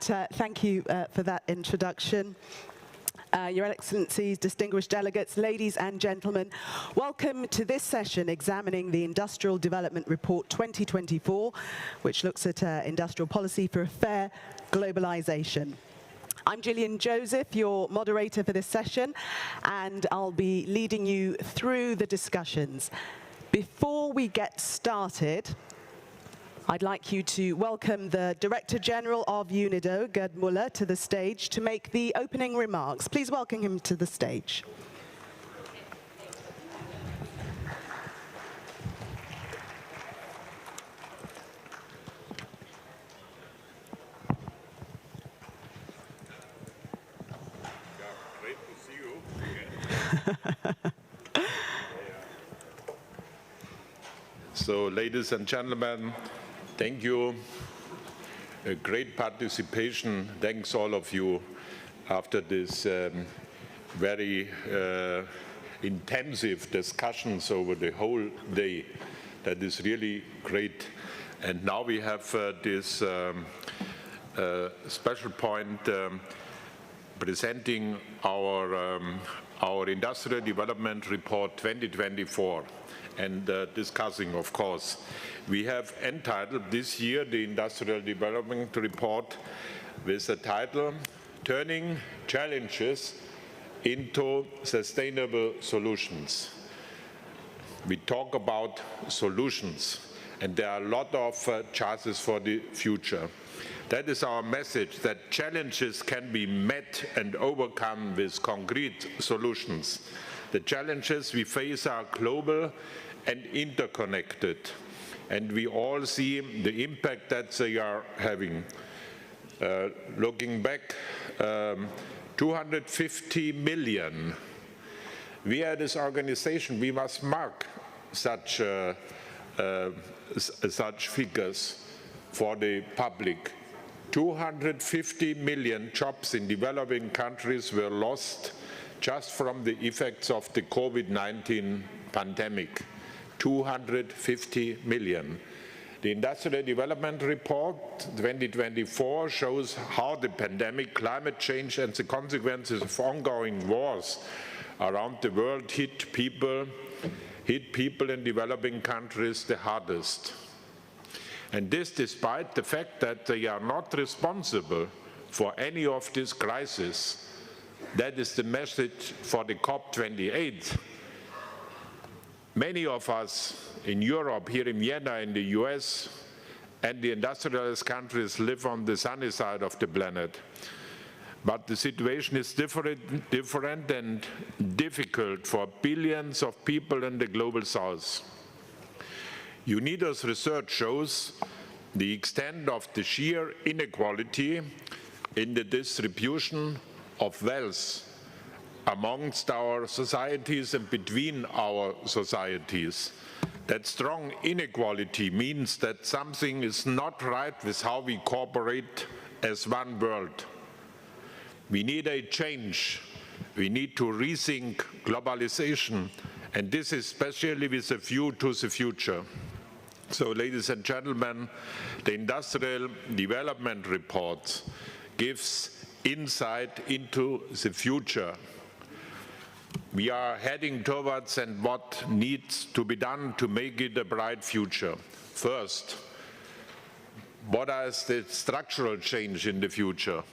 Matt. Thank you for that introduction. Your Excellencies, distinguished delegates, ladies and gentlemen, welcome to this session examining the Industrial Development Report 2024, which looks at industrial policy for a fair globalization. I'm Gillian Joseph, your moderator for this session, and I'll be leading you through the discussions. Before we get started, I'd like you to welcome the Director General of UNIDO, Gerd Muller, to the stage to make the opening remarks. Please welcome him to the stage. Great to see you. So, ladies and gentlemen, thank you. A great participation. Thanks all of you after this very intensive discussions over the whole day. That is really great. And now we have this special point presenting our Industrial Development Report 2024 and discussing, of course. We have entitled this year the Industrial Development Report with the title, Turning Challenges into Sustainable Solutions. We talk about solutions, and there are a lot of chances for the future. That is our message, that challenges can be met and overcome with concrete solutions. The challenges we face are global and interconnected, and we all see the impact that they are having. Looking back, 250 million. We at this organization, we must mark such figures for the public. 250 million jobs in developing countries were lost just from the effects of the COVID-19 pandemic. 250 million. The Industrial Development Report 2024 shows how the pandemic, climate change and the consequences of ongoing wars around the world hit people in developing countries the hardest. And this despite the fact that they are not responsible for any of these crises. That is the message for the COP28. Many of us in Europe, here in Vienna, in the US, and the industrialized countries live on the sunny side of the planet. But the situation is different and difficult for billions of people in the global south. UNIDO's research shows the extent of the sheer inequality in the distribution of wealth amongst our societies and between our societies. That strong inequality means that something is not right with how we cooperate as one world. We need a change. We need to rethink globalization, and this is especially with a view to the future. So, ladies and gentlemen, the Industrial Development Report gives insight into the future. We are heading towards and what needs to be done to make it a bright future. First, what is the structural change in the future?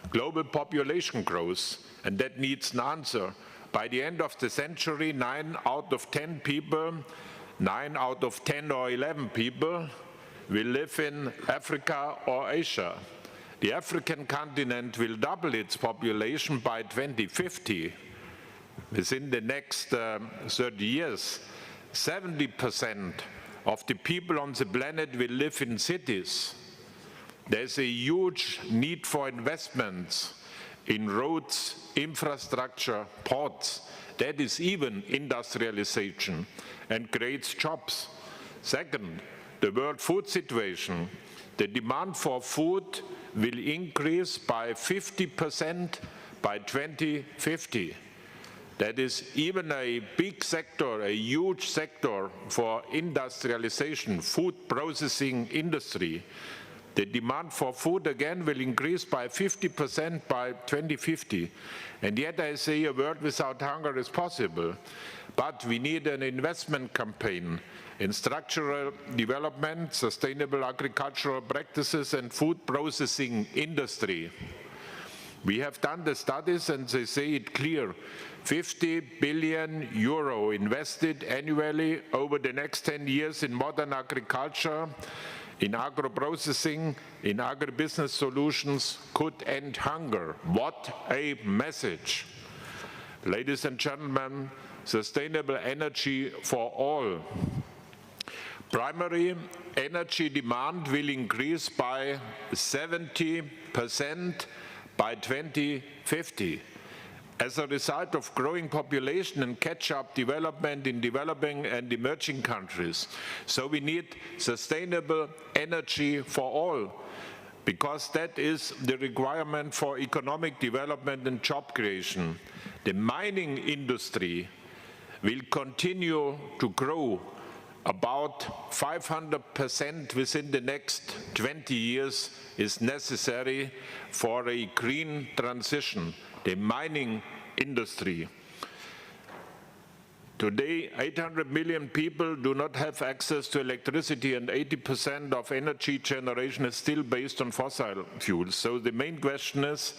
Global population growth, and that needs an answer. By the end of the century, 9 out of 10 or 11 people will live in Africa or Asia. The African continent will double its population by 2050. Within the next 30 years, 70% of the people on the planet will live in cities. There's a huge need for investments in roads, infrastructure, ports. That is even industrialization and creates jobs. Second, the world food situation. The demand for food will increase by 50% by 2050. That is even a big sector, a huge sector for industrialization, food processing industry. The demand for food again will increase by 50% by 2050. And yet I say a world without hunger is possible. But we need an investment campaign in structural development, sustainable agricultural practices and food processing industry. We have done the studies and they say it clear. 50 billion euro invested annually over the next 10 years in modern agriculture, in agro-processing, in agribusiness solutions could end hunger. What a message. Ladies and gentlemen, sustainable energy for all. Primary energy demand will increase by 70% by 2050. As a result of growing population and catch-up development in developing and emerging countries. So we need sustainable energy for all, because that is the requirement for economic development and job creation. The mining industry will continue to grow about 500% within the next 20 years is necessary for a green transition. The mining industry. Today, 800 million people do not have access to electricity and 80% of energy generation is still based on fossil fuels. So the main question is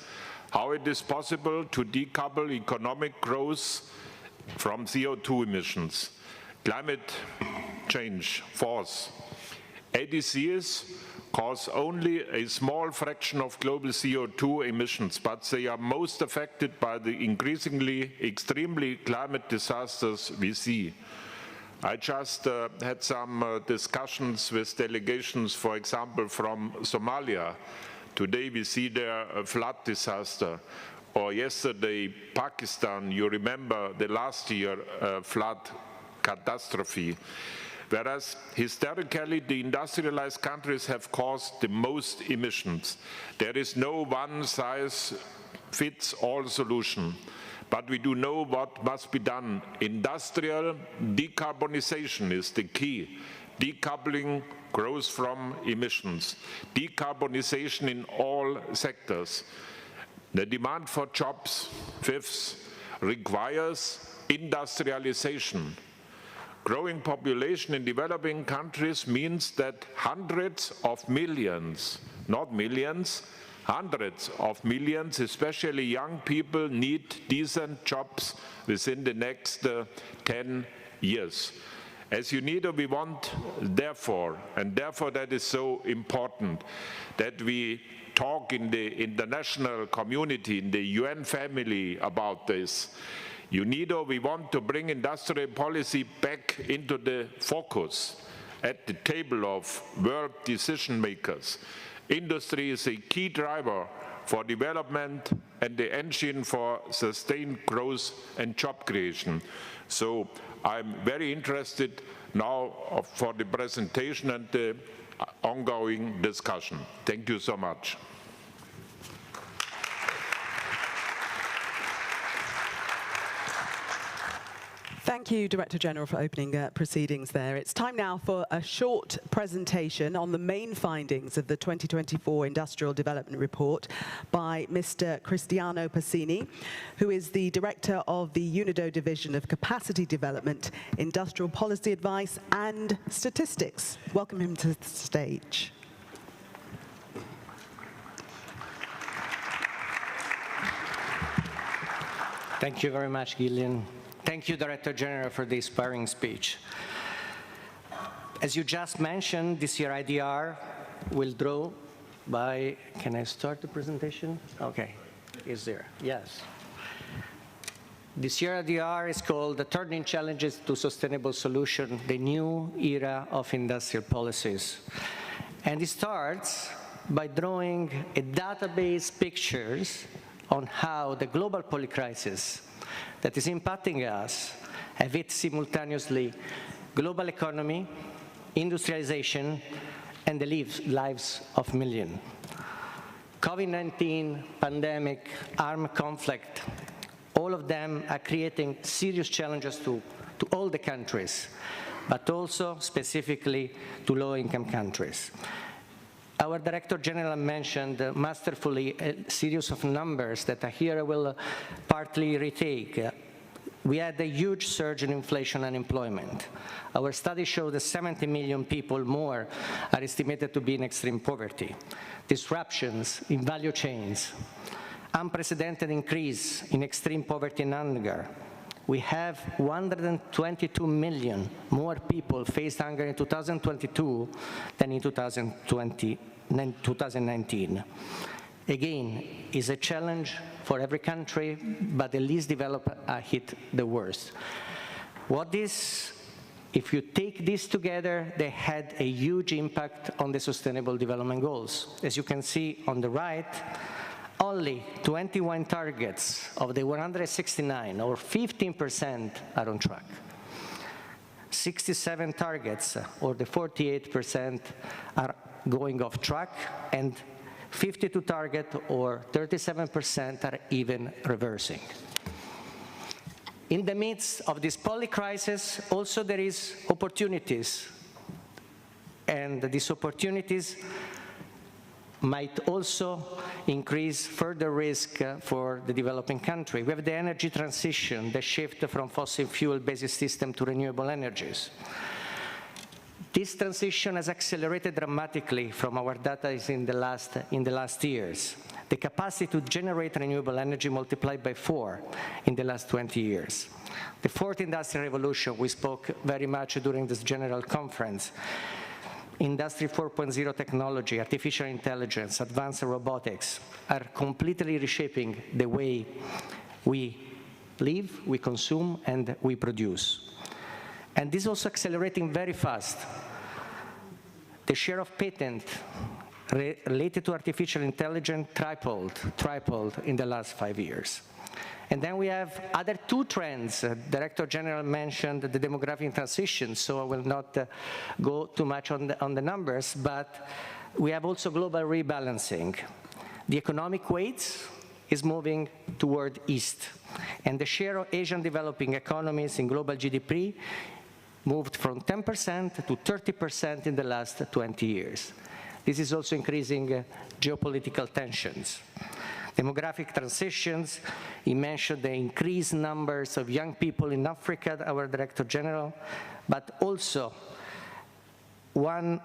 how it is possible to decouple economic growth from CO2 emissions. Climate change force. ADCs cause only a small fraction of global CO2 emissions, but they are most affected by the increasingly extremely climate disasters we see. I just had some discussions with delegations, for example, from Somalia. Today we see there a flood disaster. Or yesterday, Pakistan, you remember the last year flood catastrophe. Whereas historically the industrialized countries have caused the most emissions. There is no one-size-fits-all solution, but we do know what must be done. Industrial decarbonization is the key. Decoupling growth from emissions. Decarbonization in all sectors. The demand for jobs, fifth, requires industrialization. Growing population in developing countries means that hundreds of millions, not millions, hundreds of millions, especially young people, need decent jobs within the next 10 years. As UNIDO, we want, therefore that is so important, that we talk in the international community, in the UN family about this. UNIDO, we want to bring industrial policy back into the focus, at the table of world decision makers. Industry is a key driver for development and the engine for sustained growth and job creation. So I'm very interested now for the presentation and the ongoing discussion. Thank you so much. Thank you, Director General, for opening proceedings there. It's time now for a short presentation on the main findings of the 2024 Industrial Development Report by Mr. Cristiano Passini, who is the Director of the UNIDO Division of Capacity Development, Industrial Policy Advice and Statistics. Welcome him to the stage. Thank you very much, Gillian. Thank you, Director General, for the inspiring speech. As you just mentioned, this year IDR will draw by, can I start the presentation? Okay, is there? Yes. This year IDR is called the Turning Challenges to Sustainable Solution, the New Era of Industrial Policies. And it starts by drawing a database pictures on how the global polycrisis that is impacting us have hit simultaneously global economy, industrialization, and the lives of millions. COVID-19, pandemic, armed conflict, all of them are creating serious challenges to all the countries, but also specifically to low-income countries. Our Director General mentioned masterfully a series of numbers that here I will partly retake. We had a huge surge in inflation and unemployment. Our study showed that 70 million people more are estimated to be in extreme poverty. Disruptions in value chains, unprecedented increase in extreme poverty and hunger. We have 122 million more people faced hunger in 2022 than in 2019. Again, is a challenge for every country, but the least developed are hit the worst. If you take this together, they had a huge impact on the Sustainable Development Goals. As you can see on the right, only 21 targets of the 169, or 15%, are on track. 67 targets, or the 48%, are going off track, and 52 targets, or 37%, are even reversing. In the midst of this poly-crisis, also there is opportunities, and these opportunities might also increase further risk for the developing country. We have the energy transition, the shift from fossil fuel-based system to renewable energies. This transition has accelerated dramatically from our data in the last years. The capacity to generate renewable energy multiplied by 4 in the last 20 years. The fourth industrial revolution, we spoke very much during this general conference. Industry 4.0 technology, artificial intelligence, advanced robotics are completely reshaping the way we live, we consume, and we produce. And this is also accelerating very fast. The share of patent related to artificial intelligence tripled in the last 5 years. And then we have other two trends. Director General mentioned the demographic transition, so I will not go too much on the numbers, but we have also global rebalancing. The economic weight is moving toward east, and the share of Asian developing economies in global GDP moved from 10% to 30% in the last 20 years. This is also increasing geopolitical tensions. Demographic transitions, he mentioned the increased numbers of young people in Africa, our Director General, but also 1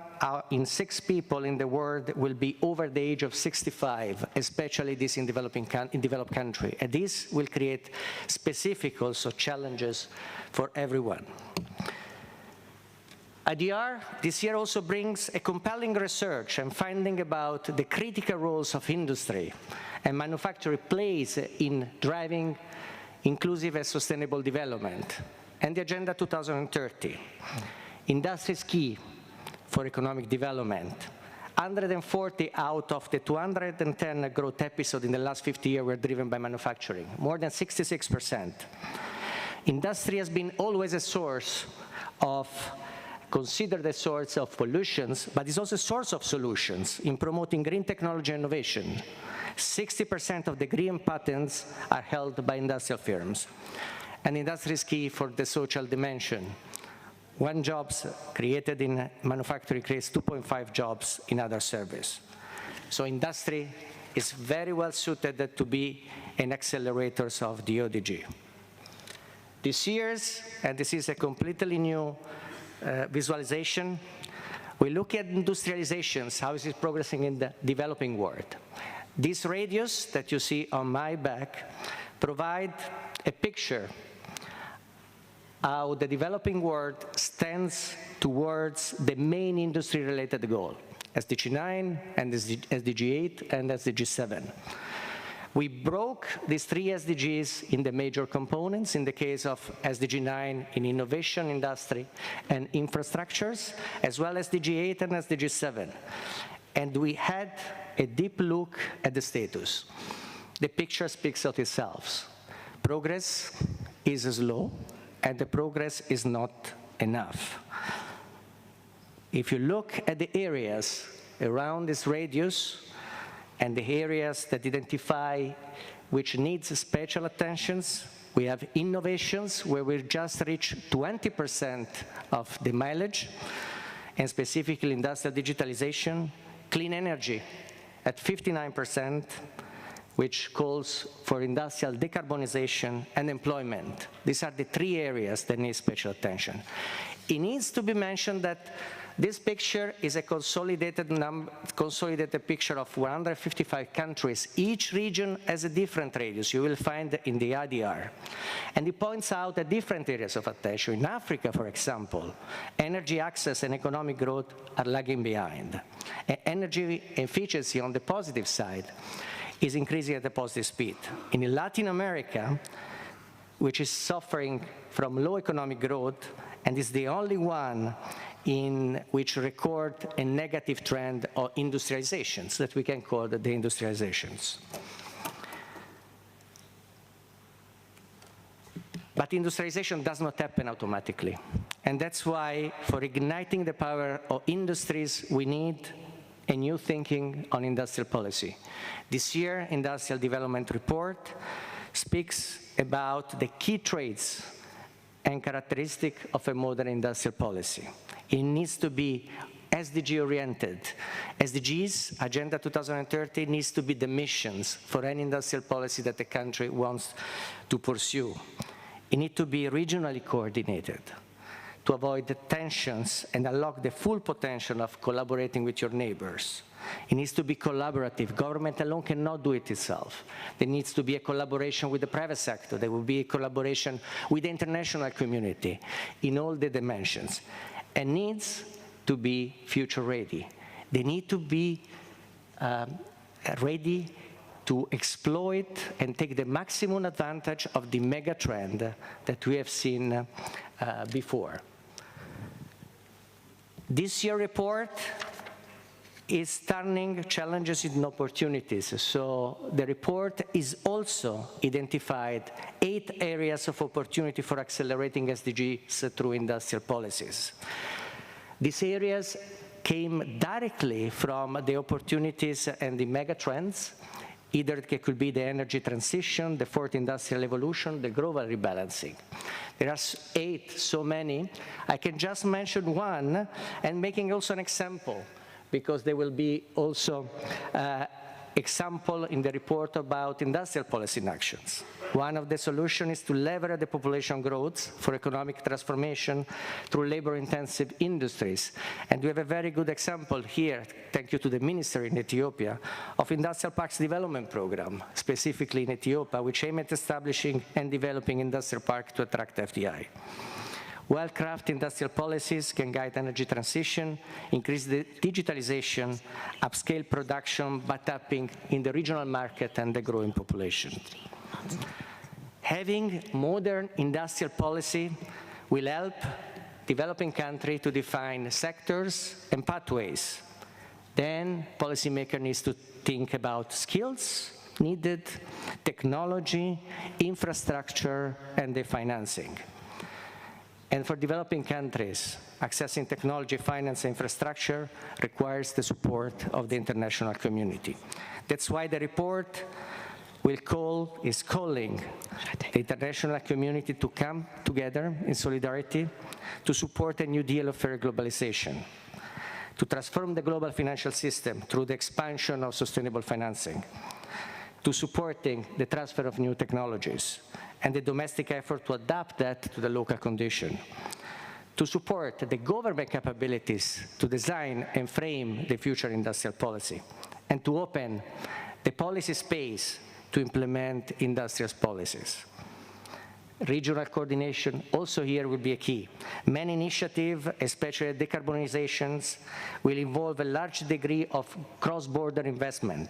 in 6 people in the world will be over the age of 65, especially this in developed countries. And this will create specific also challenges for everyone. IDR this year also brings a compelling research and finding about the critical roles of industry and manufacturing plays in driving inclusive and sustainable development, and the Agenda 2030. Industry is key for economic development. 140 out of the 210 growth episodes in the last 50 years were driven by manufacturing, more than 66%. Industry has been always considered a source of pollutions, but is also a source of solutions in promoting green technology and innovation. 60% of the green patents are held by industrial firms. And industry is key for the social dimension. 1 job created in manufacturing creates 2.5 jobs in other service. So industry is very well suited to be an accelerator of the ODG. This year's, and this is a completely new visualization, we look at industrializations, how is it progressing in the developing world. This radius that you see on my back provide a picture how the developing world stands towards the main industry-related goal, SDG 9 and SDG 8 and SDG 7. We broke these 3 SDGs in the major components, in the case of SDG 9 in innovation, industry, and infrastructures, as well as SDG 8 and SDG 7. And we had a deep look at the status. The picture speaks of itself. Progress is slow, and the progress is not enough. If you look at the areas around this radius, and the areas that identify which needs special attentions, we have innovations where we just reached 20% of the mileage, and specifically industrial digitalization, Clean energy at 59%, which calls for industrial decarbonization and employment. These are the three areas that need special attention. It needs to be mentioned that this picture is a consolidated picture of 155 countries. Each region has a different radius. You will find in the IDR. And it points out the different areas of attention. In Africa, for example, energy access and economic growth are lagging behind. Energy efficiency on the positive side is increasing at a positive speed. In Latin America, which is suffering from low economic growth and is the only one in which record a negative trend of industrializations that we can call the deindustrializations. But industrialization does not happen automatically. And that's why for igniting the power of industries, we need a new thinking on industrial policy. This year, Industrial Development Report speaks about the key traits and characteristic of a modern industrial policy. It needs to be SDG-oriented. SDGs, Agenda 2030, needs to be the missions for any industrial policy that the country wants to pursue. It needs to be regionally coordinated to avoid the tensions and unlock the full potential of collaborating with your neighbors. It needs to be collaborative. Government alone cannot do it itself. There needs to be a collaboration with the private sector. There will be a collaboration with the international community in all the dimensions. And needs to be future ready. They need to be ready to exploit and take the maximum advantage of the mega trend that we have seen before. This year's report is turning challenges into opportunities. So the report is also identified 8 areas of opportunity for accelerating SDGs through industrial policies. These areas came directly from the opportunities and the mega trends. Either it could be the energy transition, the fourth industrial evolution, the global rebalancing. There are 8, so many. I can just mention one and making also an example, because there will be also example in the report about industrial policy in actions. One of the solutions is to leverage the population growth for economic transformation through labor-intensive industries. And we have a very good example here, thank you to the minister in Ethiopia, of industrial parks development program, specifically in Ethiopia, which aim at establishing and developing industrial parks to attract FDI. Well-crafted industrial policies can guide energy transition, increase the digitalization, upscale production by tapping in the regional market and the growing population. Having modern industrial policy will help developing countries to define sectors and pathways. Then policymaker needs to think about skills needed, technology, infrastructure, and the financing. And for developing countries, accessing technology, finance, and infrastructure requires the support of the international community. That's why the report is calling the international community to come together in solidarity to support a new deal of fair globalization, to transform the global financial system through the expansion of sustainable financing, to supporting the transfer of new technologies, and the domestic effort to adapt that to the local condition, to support the government capabilities to design and frame the future industrial policy, and to open the policy space to implement industrial policies. Regional coordination also here will be a key. Many initiatives, especially decarbonizations, will involve a large degree of cross-border investment,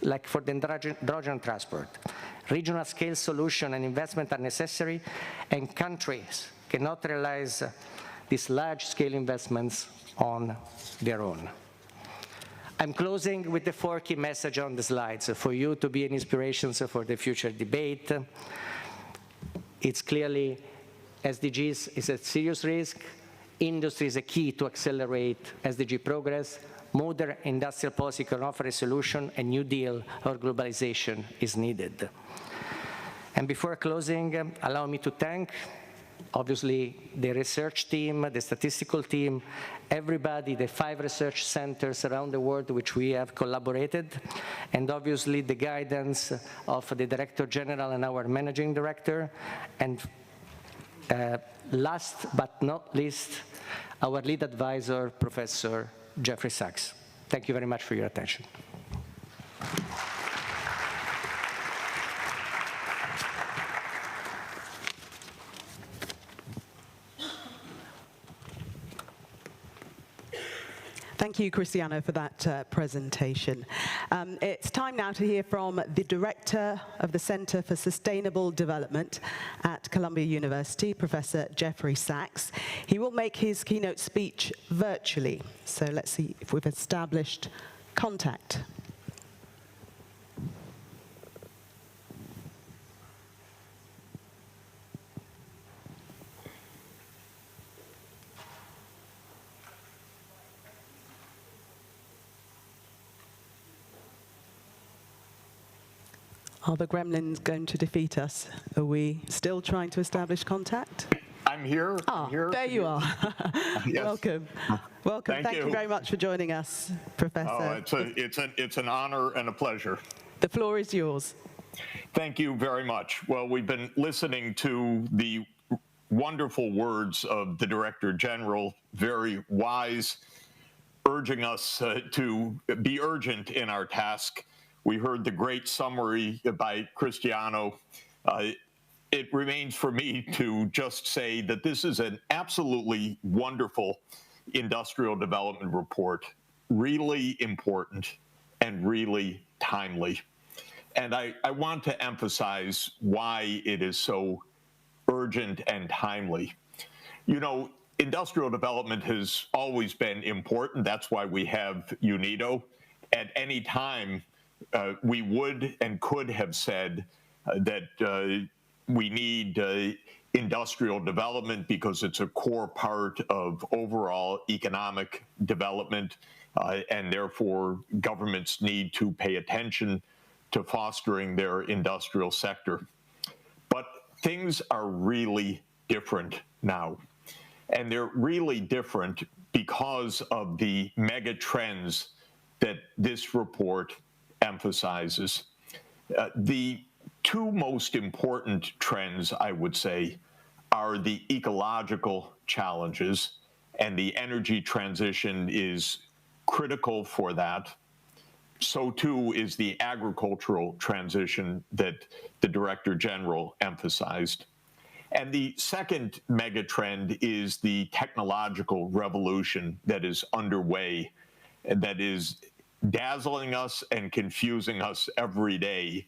like for the hydrogen transport. Regional scale solution and investment are necessary, and countries cannot realize these large-scale investments on their own. I'm closing with the 4 key messages on the slides for you to be an inspiration for the future debate. It's clearly SDGs is a serious risk. Industry is a key to accelerate SDG progress. Modern industrial policy can offer a solution. A new deal or globalization is needed. And before closing, allow me to thank obviously the research team, the statistical team, everybody, the 5 research centers around the world which we have collaborated, and obviously the guidance of the Director General and our Managing Director, and last but not least, our lead advisor, Professor Jeffrey Sachs. Thank you very much for your attention. Thank you, Cristiano, for that presentation. It's time now to hear from the Director of the Center for Sustainable Development at Columbia University, Professor Jeffrey Sachs. He will make his keynote speech virtually. So let's see if we've established contact. Are the gremlins going to defeat us? Are we still trying to establish contact? I'm here. Ah, I'm here. there you are. Yes. Welcome. Welcome. Thank you very much for joining us, Professor. Oh, it's an honor and a pleasure. The floor is yours. Thank you very much. Well, we've been listening to the wonderful words of the Director General, very wise, urging us to be urgent in our task. We heard the great summary by Cristiano. It remains for me to just say that this is an absolutely wonderful industrial development report, really important and really timely. And I want to emphasize why it is so urgent and timely. You know, industrial development has always been important. That's why we have UNIDO. At any time, we would and could have said that we need industrial development because it's a core part of overall economic development, and therefore governments need to pay attention to fostering their industrial sector. But things are really different now, and they're really different because of the mega trends that this report emphasizes. The two most important trends, I would say, are the ecological challenges, and the energy transition is critical for that. So too is the agricultural transition that the Director General emphasized. And the second megatrend is the technological revolution that is underway, and that is dazzling us and confusing us every day,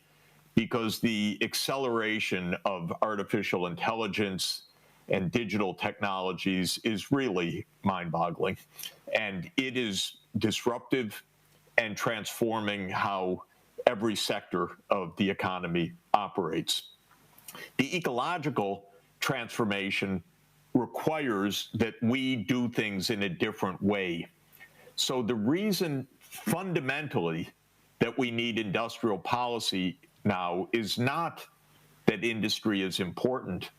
because the acceleration of artificial intelligence and digital technologies is really mind-boggling. And it is disruptive and transforming how every sector of the economy operates. The ecological transformation requires that we do things in a different way. So the reason fundamentally that we need industrial policy now is not that industry is important,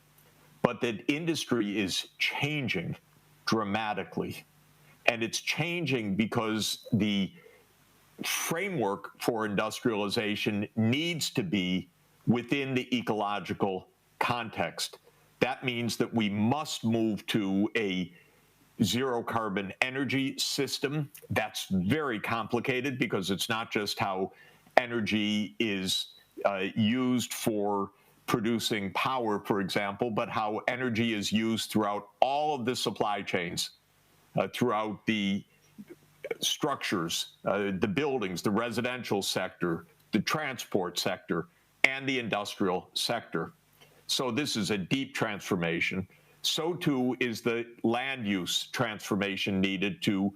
but that industry is changing dramatically. And it's changing because the framework for industrialization needs to be within the ecological context. That means that we must move to a zero carbon energy system. That's very complicated because it's not just how energy is used for producing power, for example, but how energy is used throughout all of the supply chains, throughout the structures, the buildings, the residential sector, the transport sector, and the industrial sector. So this is a deep transformation. So too is the land use transformation needed to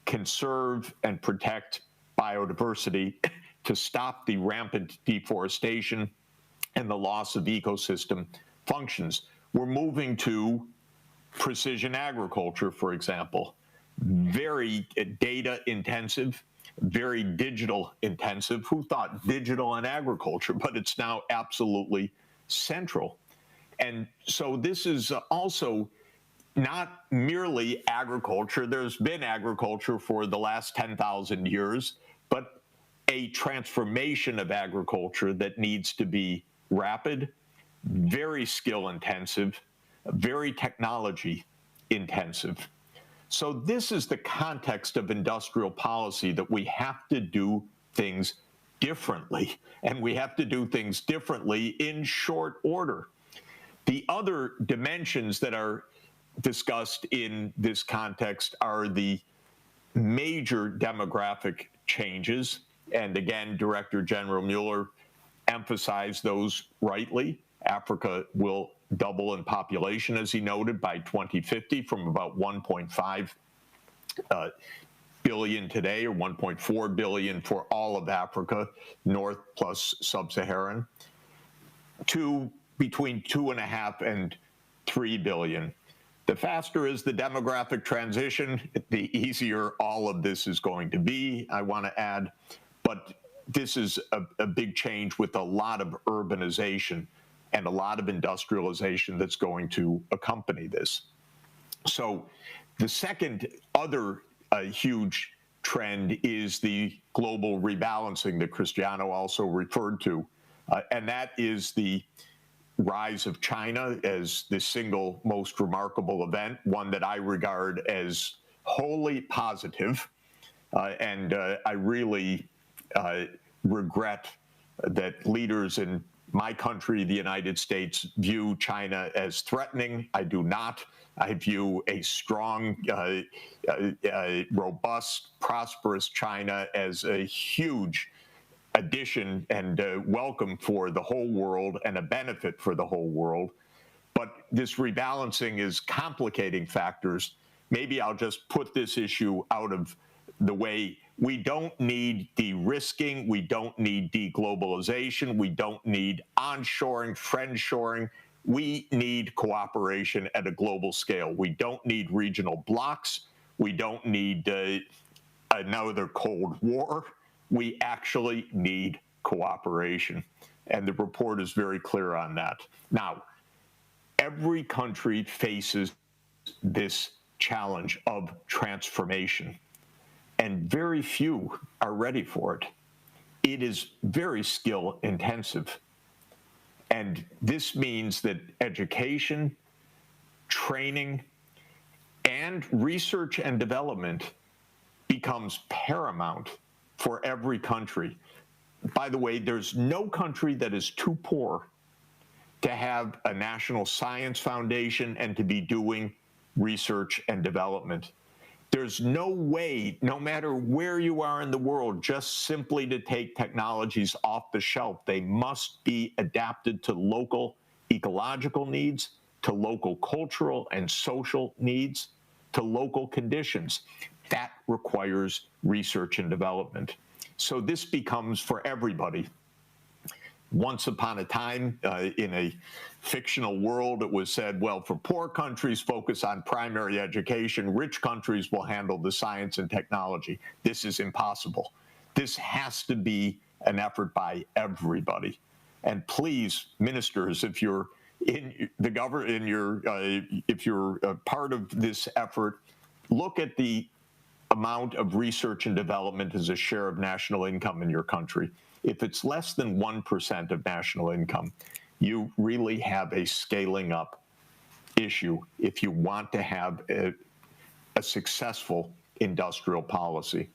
conserve and protect biodiversity, to stop the rampant deforestation and the loss of ecosystem functions. We're moving to precision agriculture, for example, very data intensive, very digital intensive. Who thought digital and agriculture? But it's now absolutely central. And so this is also not merely agriculture. There's been agriculture for the last 10,000 years, but a transformation of agriculture that needs to be rapid, very skill intensive, very technology intensive. So this is the context of industrial policy, that we have to do things differently, and we have to do things differently in short order. The other dimensions that are discussed in this context are the major demographic changes, and again, Director General Mueller emphasized those rightly. Africa will double in population, as he noted, by 2050 from about 1.5 billion today, or 1.4 billion for all of Africa, North plus Sub-Saharan, to between 2.5 and 3 billion. The faster is the demographic transition, the easier all of this is going to be, I want to add. But this is a big change with a lot of urbanization and a lot of industrialization that's going to accompany this. So the second other huge trend is the global rebalancing that Cristiano also referred to, and that is the rise of China as the single most remarkable event, one that I regard as wholly positive, and I really regret that leaders in my country, the United States, view China as threatening. I do not. I view a strong, robust, prosperous China as a huge addition and welcome for the whole world and a benefit for the whole world. But this rebalancing is complicating factors. Maybe I'll just put this issue out of the way. We don't need de-risking. We don't need deglobalization. We don't need onshoring, friendshoring. We need cooperation at a global scale. We don't need regional blocs. We don't need another Cold War. We actually need cooperation. And the report is very clear on that. Now, every country faces this challenge of transformation, and very few are ready for it. It is very skill intensive. And this means that education, training, and research and development becomes paramount for every country. By the way, there's no country that is too poor to have a national science foundation and to be doing research and development. There's no way, no matter where you are in the world, just simply to take technologies off the shelf. They must be adapted to local ecological needs, to local cultural and social needs, to local conditions. That requires research and development. So this becomes for everybody. Once upon a time, in a fictional world, it was said, well, for poor countries, focus on primary education. Rich countries will handle the science and technology. This is impossible. This has to be an effort by everybody. And please, ministers, if you're in the government, if you're a part of this effort, look at the amount of research and development as a share of national income in your country. If it's less than 1% of national income, you really have a scaling up issue if you want to have a successful industrial policy.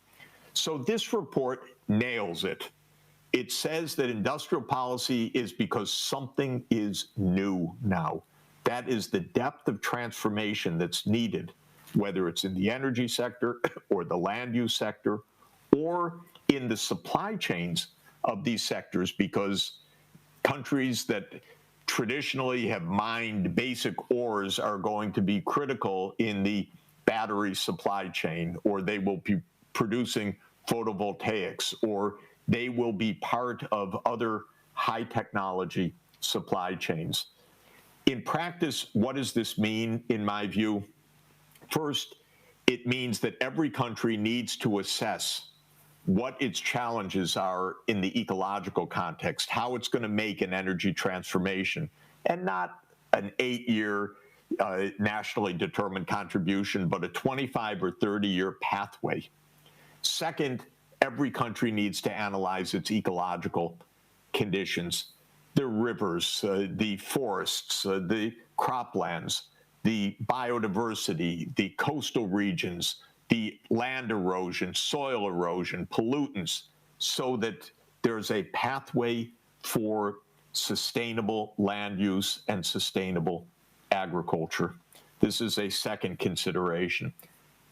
So this report nails it. It says that industrial policy is because something is new now. That is the depth of transformation that's needed, whether it's in the energy sector or the land use sector or in the supply chains of these sectors, because countries that traditionally have mined basic ores are going to be critical in the battery supply chain, or they will be producing photovoltaics, or they will be part of other high technology supply chains. In practice, what does this mean, in my view? First, it means that every country needs to assess what its challenges are in the ecological context, how it's going to make an energy transformation, and not an 8-year nationally determined contribution, but a 25 or 30-year pathway. Second, every country needs to analyze its ecological conditions, the rivers, the forests, the croplands, the biodiversity, the coastal regions, the land erosion, soil erosion, pollutants, so that there's a pathway for sustainable land use and sustainable agriculture. This is a second consideration.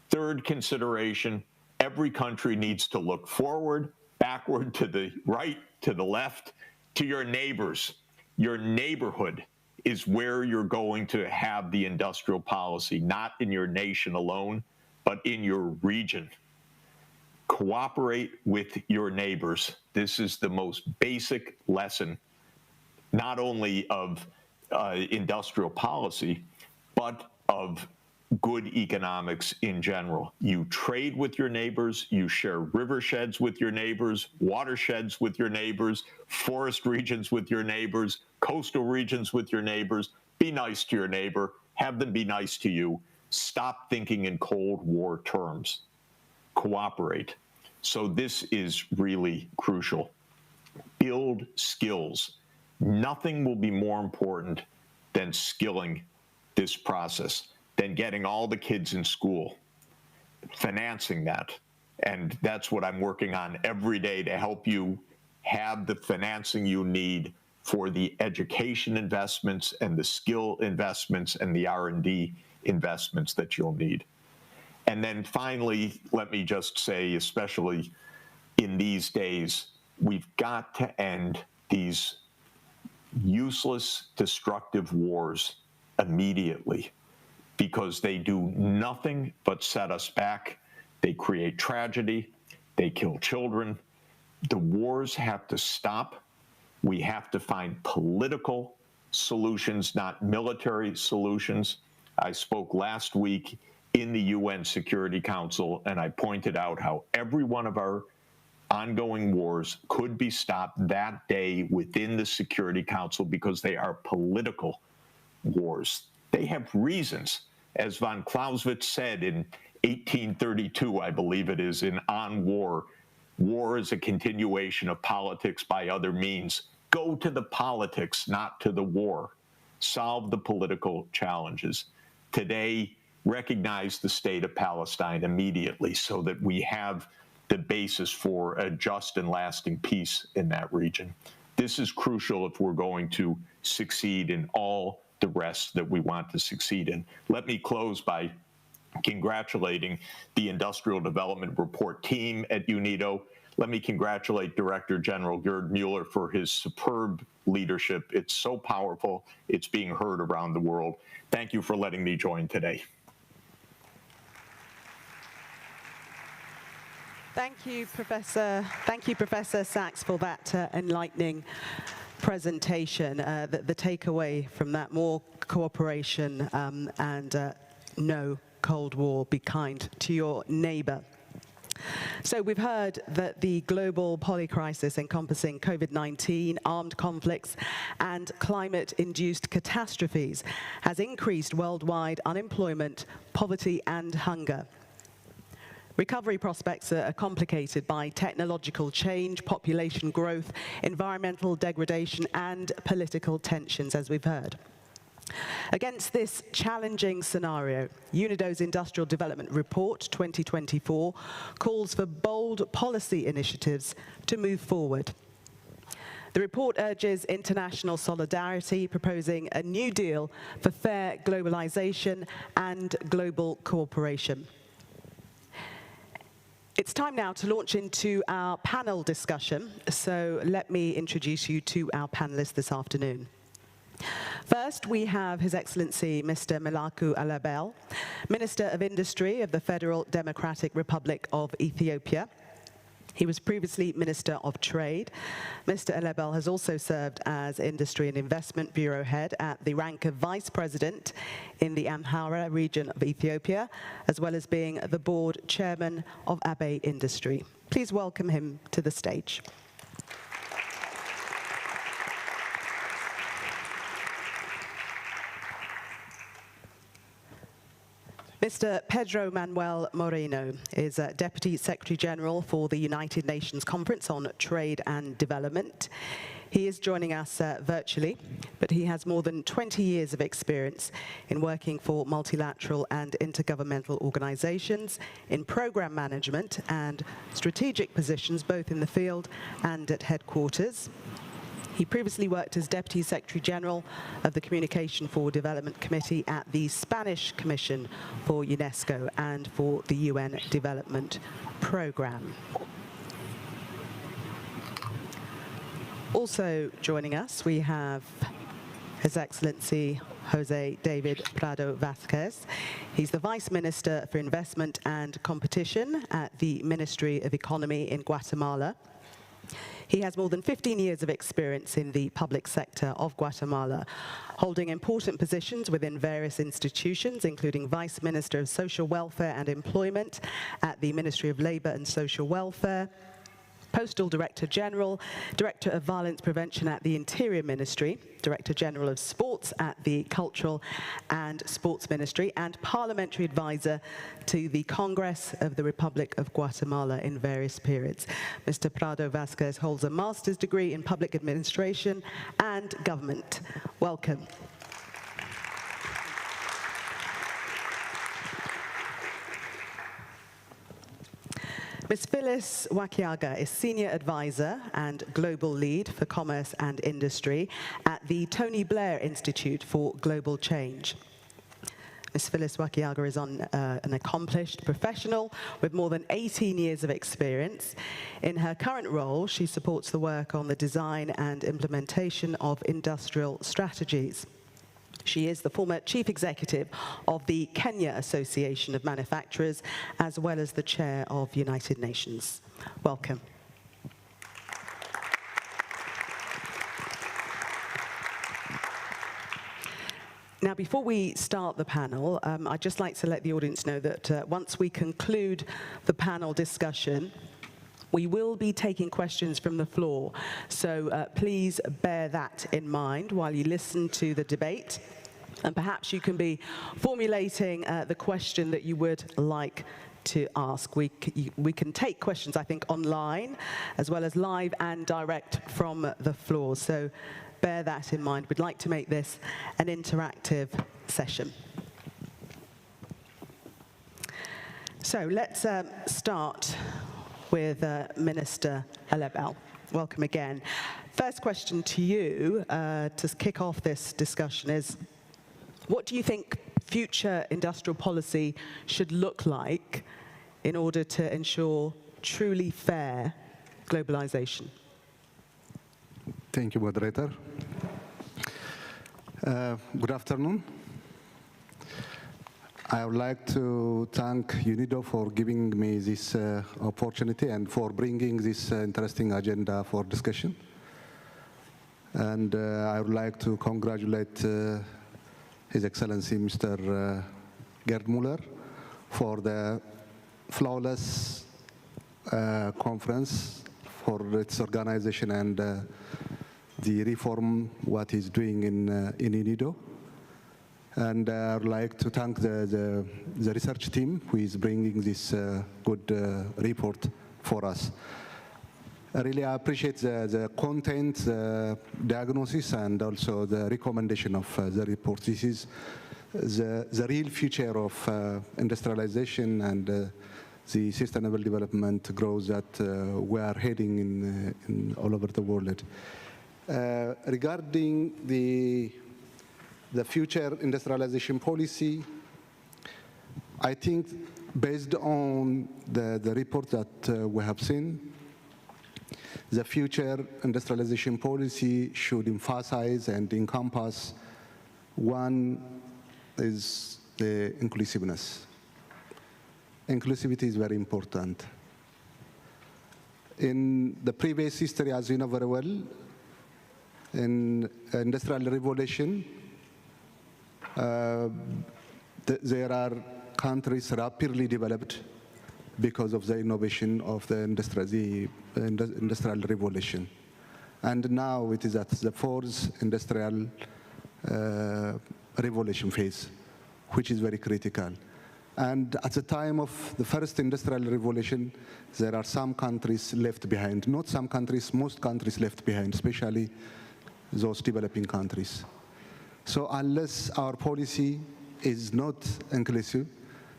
Third consideration, every country needs to look forward, backward, to the right, to the left, to your neighbors. Your neighborhood is where you're going to have the industrial policy, not in your nation alone, but in your region. Cooperate with your neighbors. This is the most basic lesson, not only of industrial policy, but of good economics in general. You trade with your neighbors, you share river sheds with your neighbors, watersheds with your neighbors, forest regions with your neighbors, coastal regions with your neighbors. Be nice to your neighbor, have them be nice to you. Stop thinking in Cold War terms. Cooperate. So this is really crucial. Build skills. Nothing will be more important than skilling this process, than getting all the kids in school, financing that. And that's what I'm working on every day, to help you have the financing you need for the education investments and the skill investments and the R&D investments that you'll need. And then finally, let me just say, especially in these days, we've got to end these useless, destructive wars immediately, because they do nothing but set us back. They create tragedy. They kill children. The wars have to stop. We have to find political solutions, not military solutions. I spoke last week in the UN Security Council, and I pointed out how every one of our ongoing wars could be stopped that day within the Security Council, because they are political wars. They have reasons. As von Clausewitz said in 1832, I believe it is, in On War, war is a continuation of politics by other means. Go to the politics, not to the war. Solve the political challenges. Today, recognize the state of Palestine immediately, so that we have the basis for a just and lasting peace in that region. This is crucial if we're going to succeed in all the rest that we want to succeed in. Let me close by congratulating the Industrial Development Report team at UNIDO. Let me congratulate Director General Gerd Mueller for his superb leadership. It's so powerful. It's being heard around the world. Thank you for letting me join today. Thank you, Professor. Thank you, Professor Sachs, for that enlightening presentation. The takeaway from that: more cooperation and no Cold War. Be kind to your neighbor. So we've heard that the global polycrisis encompassing COVID-19, armed conflicts, and climate-induced catastrophes has increased worldwide unemployment, poverty, and hunger. Recovery prospects are complicated by technological change, population growth, environmental degradation, and political tensions, as we've heard. Against this challenging scenario, UNIDO's Industrial Development Report 2024 calls for bold policy initiatives to move forward. The report urges international solidarity, proposing a new deal for fair globalization and global cooperation. It's time now to launch into our panel discussion, so let me introduce you to our panelists this afternoon. First, we have His Excellency Mr. Melaku Alabel, Minister of Industry of the Federal Democratic Republic of Ethiopia. He was previously Minister of Trade. Mr. Alabel has also served as Industry and Investment Bureau Head at the rank of Vice President in the Amhara region of Ethiopia, as well as being the Board Chairman of Abe Industry. Please welcome him to the stage. Mr. Pedro Manuel Moreno is Deputy Secretary General for the United Nations Conference on Trade and Development. He is joining us virtually, but he has more than 20 years of experience in working for multilateral and intergovernmental organizations, in program management and strategic positions both in the field and at headquarters. He previously worked as Deputy Secretary General of the Communication for Development Committee at the Spanish Commission for UNESCO and for the UN Development Programme. Also joining us, we have His Excellency Jose David Prado Vasquez. He's the Vice Minister for Investment and Competition at the Ministry of Economy in Guatemala. He has more than 15 years of experience in the public sector of Guatemala, holding important positions within various institutions, including Vice Minister of Social Welfare and Employment at the Ministry of Labour and Social Welfare, Postal Director General, Director of Violence Prevention at the Interior Ministry, Director General of Sports at the Cultural and Sports Ministry, and Parliamentary Advisor to the Congress of the Republic of Guatemala in various periods. Mr. Prado Vasquez holds a master's degree in Public Administration and Government. Welcome. Ms. Phyllis Wakiaga is Senior Advisor and Global Lead for Commerce and Industry at the Tony Blair Institute for Global Change. Ms. Phyllis Wakiaga is an accomplished professional with more than 18 years of experience. In her current role, she supports the work on the design and implementation of industrial strategies. She is the former Chief Executive of the Kenya Association of Manufacturers, as well as the Chair of United Nations. Welcome. Now, before we start the panel, I'd just like to let the audience know that once we conclude the panel discussion, we will be taking questions from the floor, so please bear that in mind while you listen to the debate. And perhaps you can be formulating the question that you would like to ask. We can take questions, I think, online, as well as live and direct from the floor. So bear that in mind. We'd like to make this an interactive session. So let's start with Minister Alebel. Welcome again. First question to you to kick off this discussion is, what do you think future industrial policy should look like in order to ensure truly fair globalization? Thank you, moderator. Good afternoon. I would like to thank UNIDO for giving me this opportunity and for bringing this interesting agenda for discussion. And I would like to congratulate His Excellency Mr. Gerd Muller for the flawless conference, for its organization and the reform what he's doing in UNIDO. And I would like to thank the research team who is bringing this good report for us. I really appreciate the content, the diagnosis, and also the recommendation of the report. This is the real future of industrialization and the sustainable development growth that we are heading in all over the world. Regarding the future industrialization policy, I think based on the report that we have seen, the future industrialization policy should emphasize and encompass one is the inclusiveness. Inclusivity is very important. In the previous history, as you know very well, in industrial revolution, there are countries rapidly developed because of the innovation of the industrial revolution. And now it is at the fourth industrial revolution phase, which is very critical. And at the time of the first industrial revolution, there are some countries left behind. Not some countries, most countries left behind, especially those developing countries. So unless our policy is not inclusive,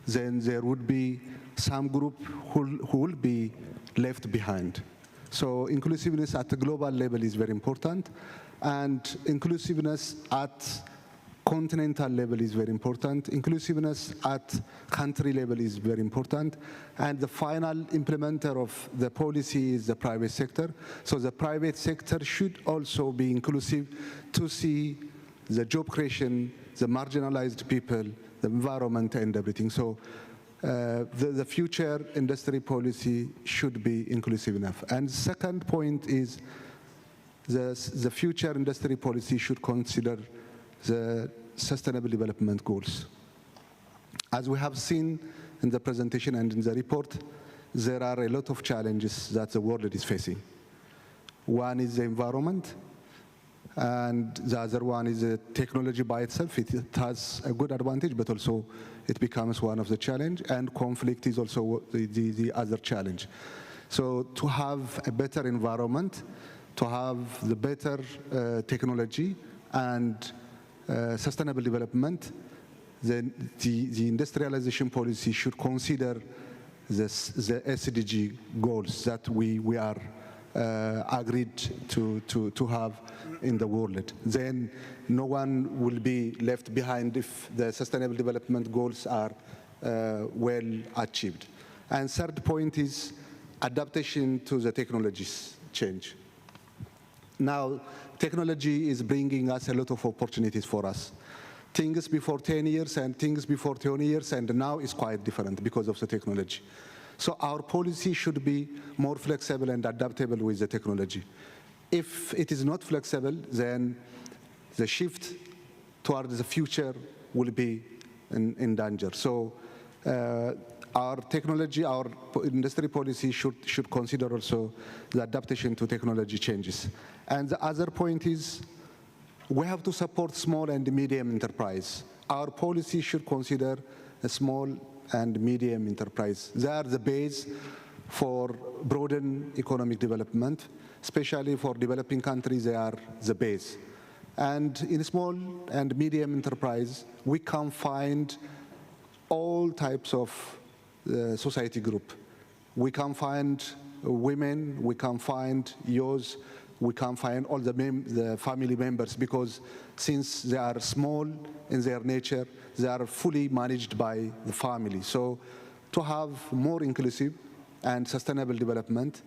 then there would be some group who will be left behind. So inclusiveness at the global level is very important, and inclusiveness at continental level is very important. Inclusiveness at country level is very important. And the final implementer of the policy is the private sector. So the private sector should also be inclusive to see the job creation, the marginalized people, the environment, and everything. So the future industry policy should be inclusive enough. And the second point is the future industry policy should consider the Sustainable Development Goals. As we have seen in the presentation and in the report, there are a lot of challenges that the world is facing. One is the environment, and the other one is the technology by itself. It has a good advantage, but also it becomes one of the challenge, and conflict is also the other challenge. So to have a better environment, to have the better technology and sustainable development, then the industrialization policy should consider the SDG goals that we are agreed to have in the world. Then no one will be left behind if the sustainable development goals are well achieved. And third point is adaptation to the technologies change. Now, technology is bringing us a lot of opportunities for us. Things before 10 years and things before 20 years, and now is quite different because of the technology. So our policy should be more flexible and adaptable with the technology. If it is not flexible, then the shift towards the future will be in danger. So our technology, our industry policy should consider also the adaptation to technology changes. And the other point is we have to support small and medium enterprise. Our policy should consider a small and medium enterprise. They are the base for broaden economic development, especially for developing countries, they are the base. And in small and medium enterprise, we can find all types of society group. We can find women, we can find youth, we can find all the family members, because since they are small in their nature, they are fully managed by the family. So to have more inclusive and sustainable development,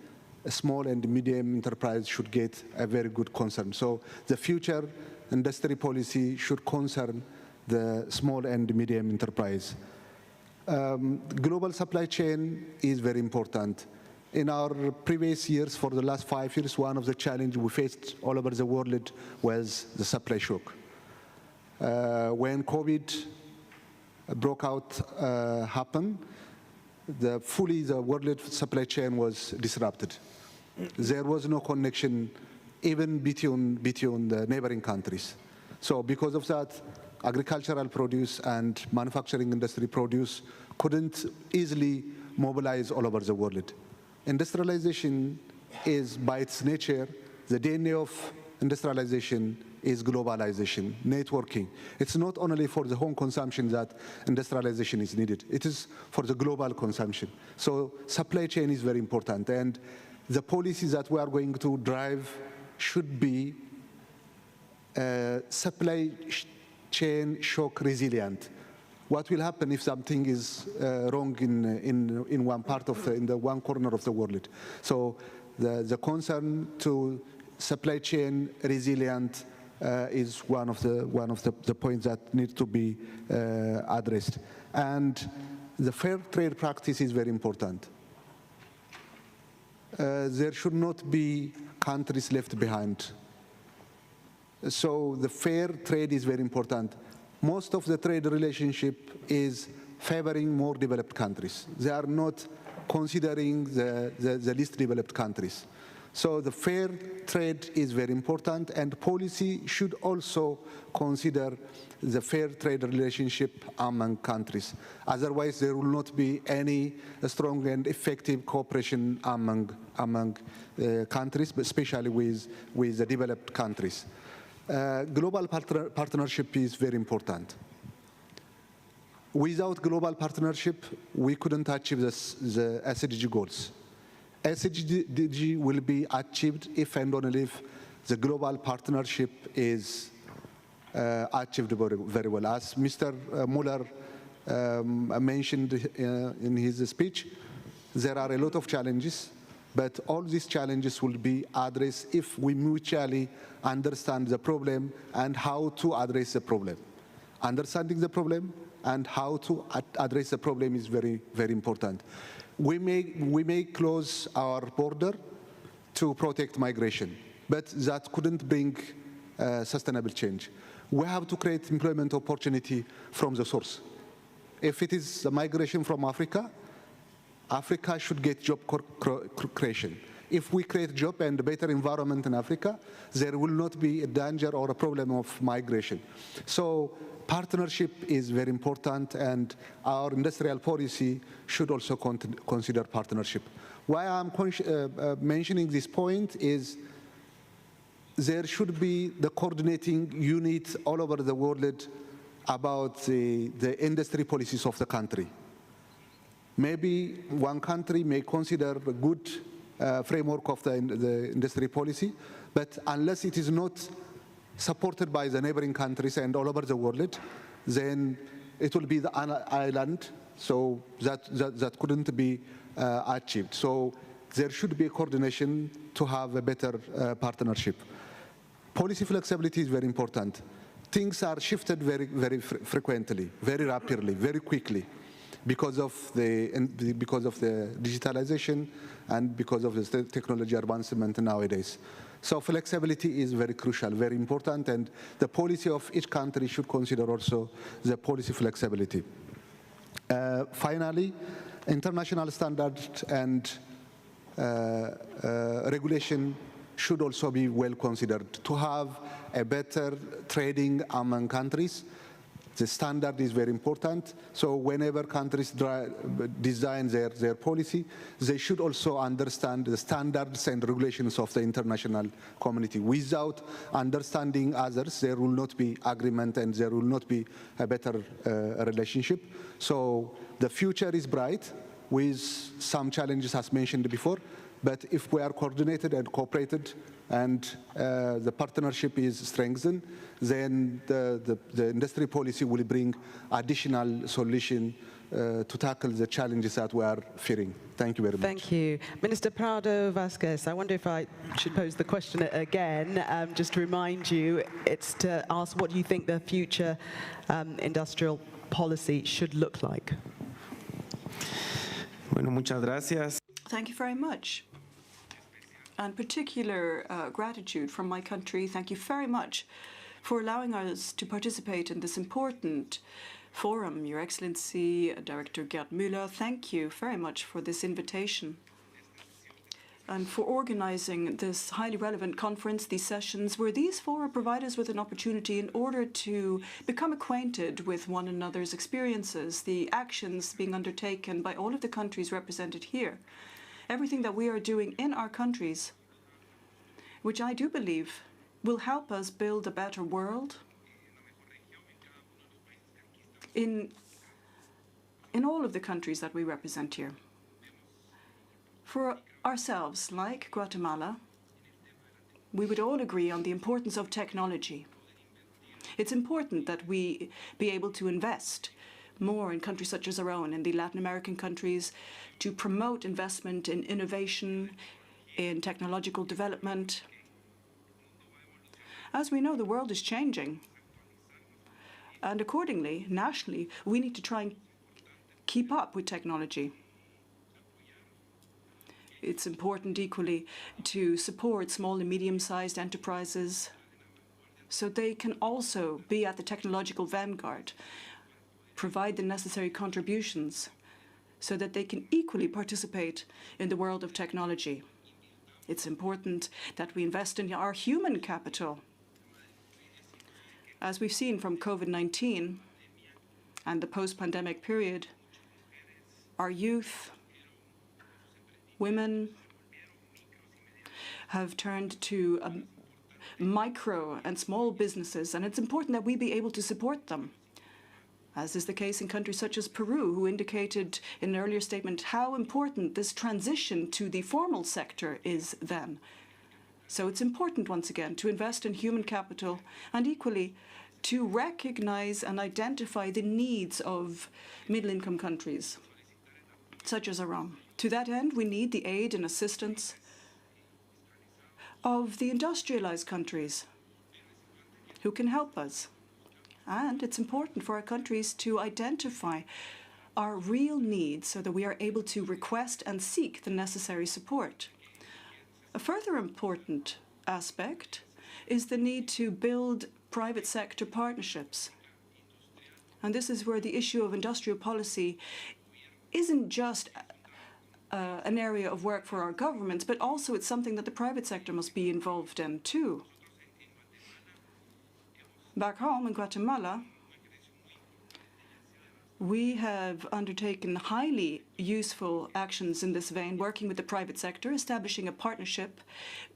a small and medium enterprise should get a very good concern. So the future industry policy should concern the small and medium enterprise. Global supply chain is very important. In our previous years, for the last 5 years, one of the challenges we faced all over the world was the supply shock. When COVID broke out happened, the world supply chain was disrupted. There was no connection even between the neighboring countries. So because of that, agricultural produce and manufacturing industry produce couldn't easily mobilize all over the world. Industrialization is, by its nature, the DNA of industrialization is globalization, networking. It's not only for the home consumption that industrialization is needed, it is for the global consumption. So supply chain is very important, and the policies that we are going to drive should be supply chain shock resilient. What will happen if something is wrong in one part of in the one corner of the world? So the concern to supply chain resilient is one of the points that need to be addressed. And the fair trade practice is very important. There should not be countries left behind. So the fair trade is very important. Most of the trade relationship is favoring more developed countries. They are not considering the least developed countries. So the fair trade is very important, and policy should also consider the fair trade relationship among countries. Otherwise, there will not be any strong and effective cooperation among countries, but especially with the developed countries. Global partnership is very important. Without global partnership, we couldn't achieve the SDG goals. SDG will be achieved if and only if the global partnership is achieved very well. As Mr. Muller mentioned in his speech, there are a lot of challenges, but all these challenges will be addressed if we mutually understand the problem and how to address the problem. Understanding the problem and how to address the problem is very, very important. We may close our border to protect migration, but that couldn't bring sustainable change. We have to create employment opportunity from the source. If it is the migration from Africa, Africa should get job creation. If we create job and a better environment in Africa, there will not be a danger or a problem of migration. So partnership is very important, and our industrial policy should also consider partnership. Why I'm mentioning this point is there should be the coordinating unit all over the world about the industry policies of the country. Maybe one country may consider a good framework of the industry policy, but unless it is not supported by the neighboring countries and all over the world, then it will be the island, so that couldn't be achieved. So there should be a coordination to have a better partnership. Policy flexibility is very important. Things are shifted very, very frequently, very rapidly, very quickly, because of the digitalization and because of the technology advancement nowadays. So flexibility is very crucial, very important, and the policy of each country should consider also the policy flexibility. Finally, international standards and regulation should also be well considered. To have a better trading among countries, the standard is very important. So whenever countries design their policy, they should also understand the standards and regulations of the international community. Without understanding others, there will not be agreement and there will not be a better relationship. So the future is bright with some challenges as mentioned before, but if we are coordinated and cooperated and the partnership is strengthened, then the industry policy will bring additional solution to tackle the challenges that we are fearing. Thank you very much. Thank you. Minister Prado Vasquez, I wonder if I should pose the question again, just to remind you, it's to ask what you think the future industrial policy should look like. Bueno, muchas gracias. Thank you very much. And particular gratitude from my country. Thank you very much for allowing us to participate in this important forum. Your Excellency, Director Gerd Müller, thank you very much for this invitation and for organizing this highly relevant conference, these sessions, where these fora provide us with an opportunity in order to become acquainted with one another's experiences, the actions being undertaken by all of the countries represented here. Everything that we are doing in our countries, which I do believe will help us build a better world in all of the countries that we represent here. For ourselves, like Guatemala, we would all agree on the importance of technology. It's important that we be able to invest more in countries such as our own, in the Latin American countries, to promote investment in innovation, in technological development. As we know, the world is changing. And accordingly, nationally, we need to try and keep up with technology. It's important equally to support small and medium-sized enterprises so they can also be at the technological vanguard, provide the necessary contributions so that they can equally participate in the world of technology. It's important that we invest in our human capital. As we've seen from COVID-19 and the post-pandemic period, our youth, women, have turned to micro and small businesses, and it's important that we be able to support them, as is the case in countries such as Peru, who indicated in an earlier statement how important this transition to the formal sector is then. So it's important, once again, to invest in human capital and equally to recognize and identify the needs of middle-income countries, such as Iran. To that end, we need the aid and assistance of the industrialized countries who can help us. And it's important for our countries to identify our real needs so that we are able to request and seek the necessary support. A further important aspect is the need to build private sector partnerships. And this is where the issue of industrial policy isn't just an area of work for our governments, but also it's something that the private sector must be involved in too. Back home in Guatemala, we have undertaken highly useful actions in this vein, working with the private sector, establishing a partnership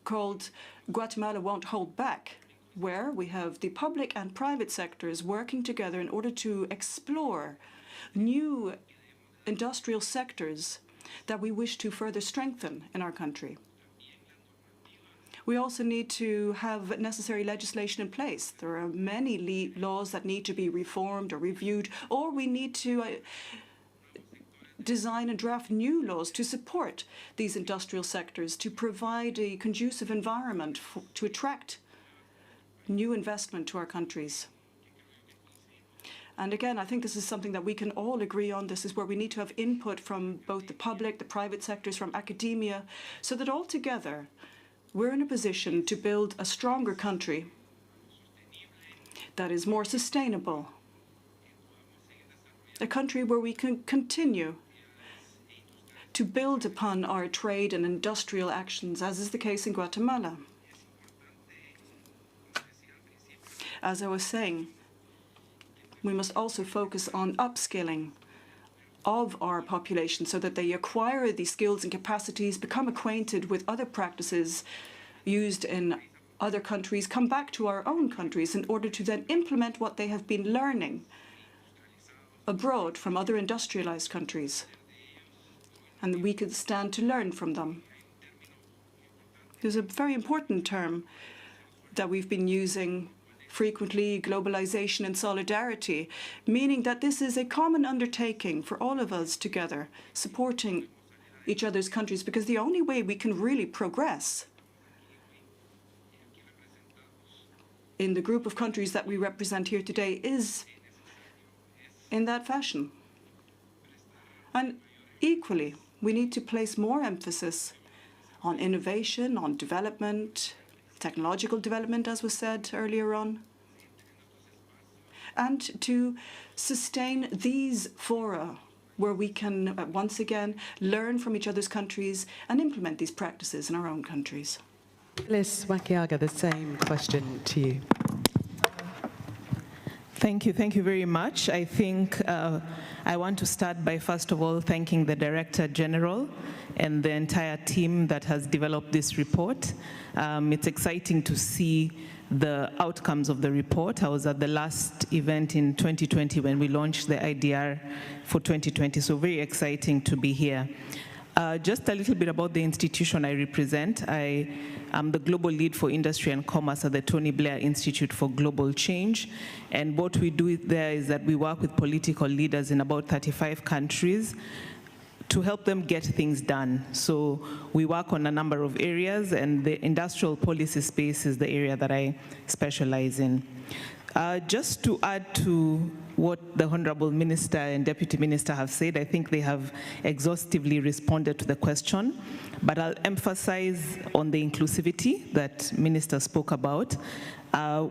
called Guatemala Won't Hold Back, where we have the public and private sectors working together in order to explore new industrial sectors that we wish to further strengthen in our country. We also need to have necessary legislation in place. There are many laws that need to be reformed or reviewed, or we need to design and draft new laws to support these industrial sectors, to provide a conducive environment to attract new investment to our countries. And again, I think this is something that we can all agree on. This is where we need to have input from both the public, the private sectors, from academia, so that all together we're in a position to build a stronger country that is more sustainable, a country where we can continue to build upon our trade and industrial actions, as is the case in Guatemala. As I was saying, we must also focus on upskilling of our population so that they acquire these skills and capacities, become acquainted with other practices used in other countries, come back to our own countries in order to then implement what they have been learning abroad from other industrialized countries. And we could stand to learn from them. There's a very important term that we've been using frequently, globalization and solidarity, meaning that this is a common undertaking for all of us together, supporting each other's countries, because the only way we can really progress in the group of countries that we represent here today is in that fashion. And equally, we need to place more emphasis on innovation, on development, technological development, as was said earlier on, and to sustain these fora where we can once again learn from each other's countries and implement these practices in our own countries. Liz Wakiaga, the same question to you. Thank you very much. I think I want to start by, first of all, thanking the Director General and the entire team that has developed this report. It's exciting to see the outcomes of the report. I was at the last event in 2020 when we launched the IDR for 2020, so very exciting to be here. Just a little bit about the institution I represent. I am the Global Lead for Industry and Commerce at the Tony Blair Institute for Global Change. And what we do there is that we work with political leaders in about 35 countries to help them get things done. So we work on a number of areas, and the industrial policy space is the area that I specialize in. Just to add to what the Honorable Minister and Deputy Minister have said, I think they have exhaustively responded to the question, but I'll emphasize on the inclusivity that Minister spoke about.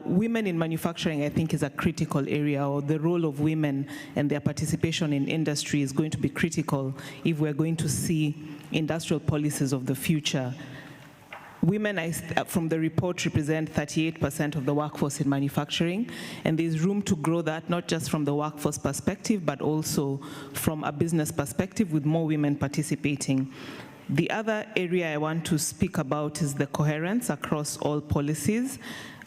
Women in manufacturing, I think, is a critical area, or the role of women and their participation in industry is going to be critical if we're going to see industrial policies of the future Women, from the report, represent 38% of the workforce in manufacturing, and there's room to grow that, not just from the workforce perspective, but also from a business perspective, with more women participating. The other area I want to speak about is the coherence across all policies.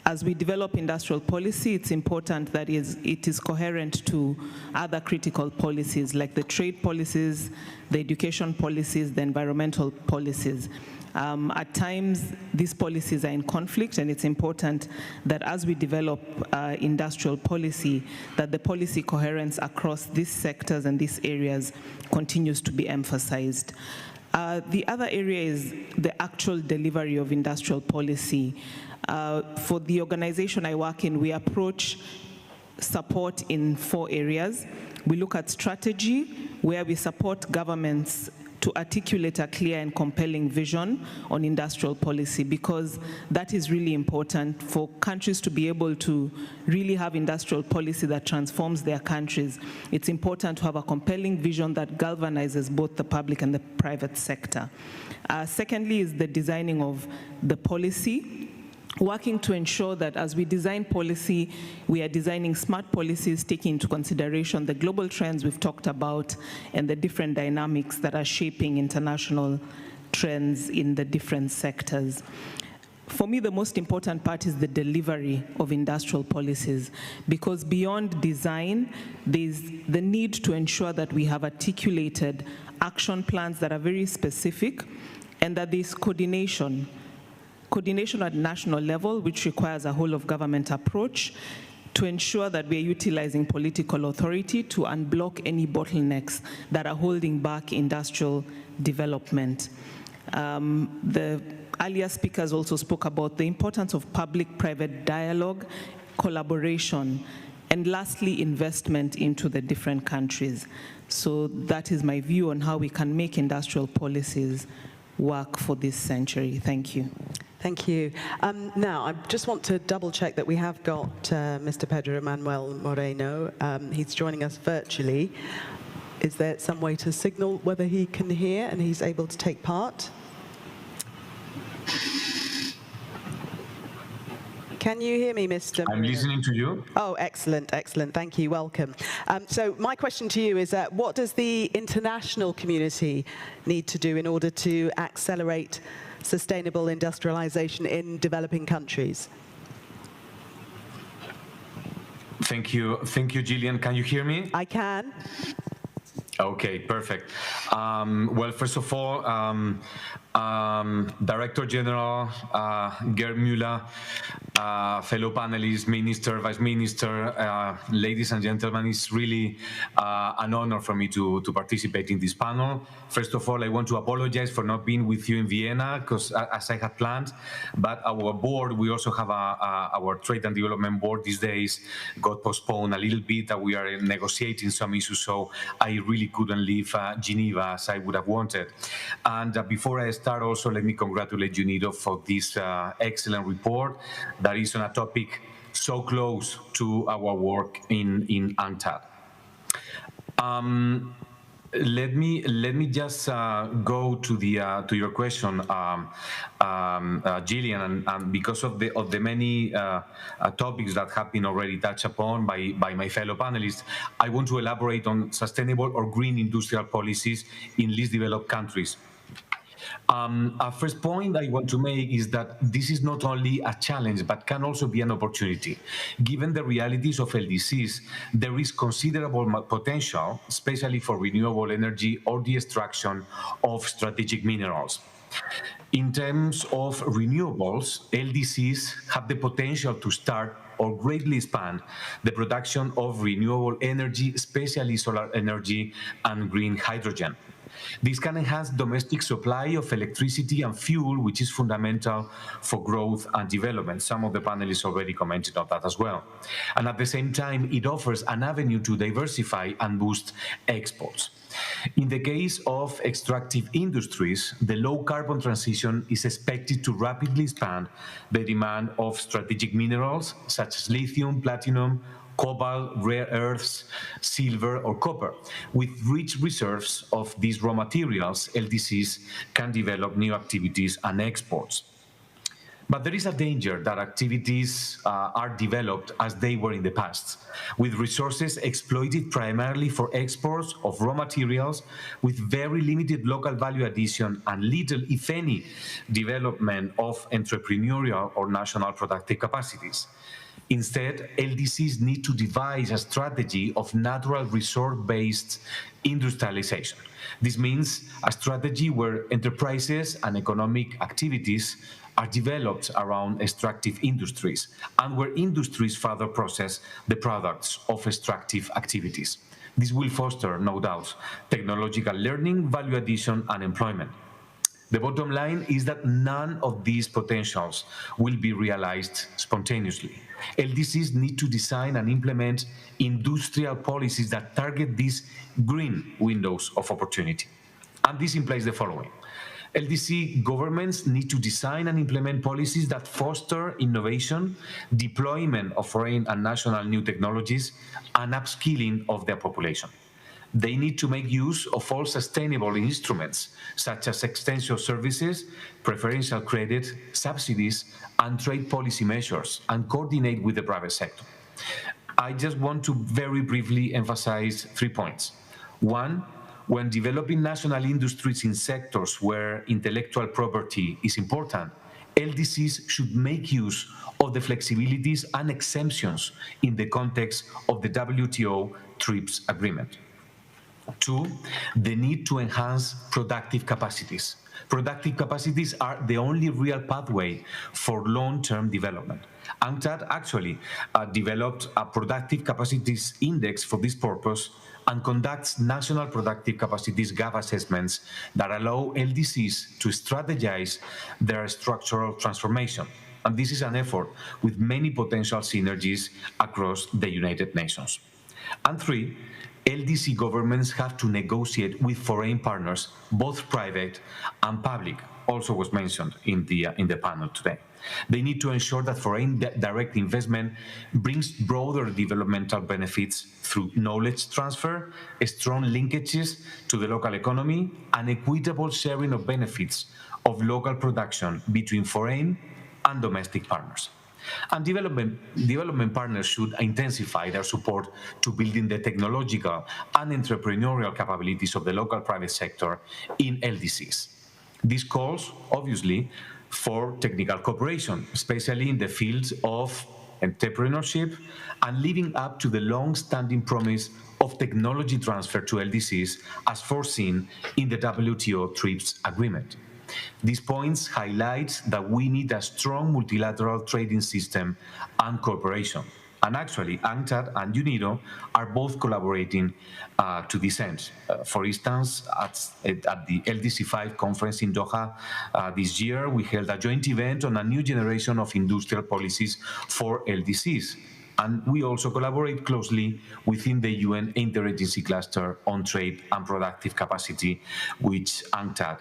As we develop industrial policy, it's important that it is coherent to other critical policies, like the trade policies, the education policies, the environmental policies. At times, these policies are in conflict, and it's important that as we develop industrial policy, that the policy coherence across these sectors and these areas continues to be emphasized. The other area is the actual delivery of industrial policy. For the organization I work in, we approach support in 4 areas. We look at strategy, where we support governments to articulate a clear and compelling vision on industrial policy, because that is really important for countries to be able to really have industrial policy that transforms their countries. It's important to have a compelling vision that galvanizes both the public and the private sector. Secondly is the designing of the policy, working to ensure that as we design policy, we are designing smart policies taking into consideration the global trends we've talked about and the different dynamics that are shaping international trends in the different sectors. For me, the most important part is the delivery of industrial policies, because beyond design, there's the need to ensure that we have articulated action plans that are very specific, and that there's coordination at national level, which requires a whole-of-government approach to ensure that we are utilizing political authority to unblock any bottlenecks that are holding back industrial development. The earlier speakers also spoke about the importance of public-private dialogue, collaboration, and lastly, investment into the different countries. So that is my view on how we can make industrial policies work for this century. Thank you. Thank you. Now, I just want to double check that we have got Mr. Pedro Manuel Moreno. He's joining us virtually. Is there some way to signal whether he can hear and he's able to take part? Can you hear me, Mr. I'm listening to you. Oh, excellent, excellent. Thank you. Welcome. So my question to you is, what does the international community need to do in order to accelerate sustainable industrialization in developing countries? Thank you, Gillian. Can you hear me? I can. Okay, perfect. Well, first of all, Director General Gerd Müller, fellow panelists, Minister, Vice Minister, ladies and gentlemen, it's really an honor for me to participate in this panel. First of all, I want to apologize for not being with you in Vienna, because as I had planned, but our board, we also have our Trade and Development Board these days got postponed a little bit, and we are negotiating some issues, so I really couldn't leave Geneva as I would have wanted. And before I start, also let me congratulate UNIDO for this excellent report that is on a topic so close to our work in UNCTAD. Let me just go to your question, Gillian, and because of the many topics that have been already touched upon by my fellow panelists, I want to elaborate on sustainable or green industrial policies in least developed countries. A first point I want to make is that this is not only a challenge, but can also be an opportunity. Given the realities of LDCs, there is considerable potential, especially for renewable energy or the extraction of strategic minerals. In terms of renewables, LDCs have the potential to start or greatly expand the production of renewable energy, especially solar energy and green hydrogen. This can enhance domestic supply of electricity and fuel, which is fundamental for growth and development. Some of the panelists already commented on that as well. And at the same time, it offers an avenue to diversify and boost exports. In the case of extractive industries, the low carbon transition is expected to rapidly expand the demand of strategic minerals such as lithium, platinum, cobalt, rare earths, silver, or copper. With rich reserves of these raw materials, LDCs can develop new activities and exports. But there is a danger that activities are developed as they were in the past, with resources exploited primarily for exports of raw materials with very limited local value addition and little, if any, development of entrepreneurial or national productive capacities. Instead, LDCs need to devise a strategy of natural resource-based industrialization. This means a strategy where enterprises and economic activities are developed around extractive industries and where industries further process the products of extractive activities. This will foster, no doubt, technological learning, value addition, and employment. The bottom line is that none of these potentials will be realized spontaneously. LDCs need to design and implement industrial policies that target these green windows of opportunity. And this implies the following. LDC governments need to design and implement policies that foster innovation, deployment of foreign and national new technologies, and upskilling of their population. They need to make use of all sustainable instruments, such as extension services, preferential credit, subsidies, and trade policy measures, and coordinate with the private sector. I just want to very briefly emphasize 3 points. One, when developing national industries in sectors where intellectual property is important, LDCs should make use of the flexibilities and exemptions in the context of the WTO TRIPS agreement. Two, the need to enhance productive capacities. Productive capacities are the only real pathway for long-term development. UNCTAD actually developed a productive capacities index for this purpose and conducts national productive capacities gap assessments that allow LDCs to strategize their structural transformation. And this is an effort with many potential synergies across the United Nations. And three, LDC governments have to negotiate with foreign partners, both private and public, also was mentioned in the panel today. They need to ensure that foreign direct investment brings broader developmental benefits through knowledge transfer, strong linkages to the local economy, and equitable sharing of benefits of local production between foreign and domestic partners. And development partners should intensify their support to building the technological and entrepreneurial capabilities of the local private sector in LDCs. This calls, obviously, for technical cooperation, especially in the fields of entrepreneurship and living up to the long-standing promise of technology transfer to LDCs as foreseen in the WTO TRIPS agreement. These points highlight that we need a strong multilateral trading system and cooperation. And actually, UNCTAD and UNIDO are both collaborating to this end. For instance, at the LDC5 conference in Doha this year, we held a joint event on a new generation of industrial policies for LDCs. And we also collaborate closely within the UN Interagency Cluster on Trade and Productive Capacity, which UNCTAD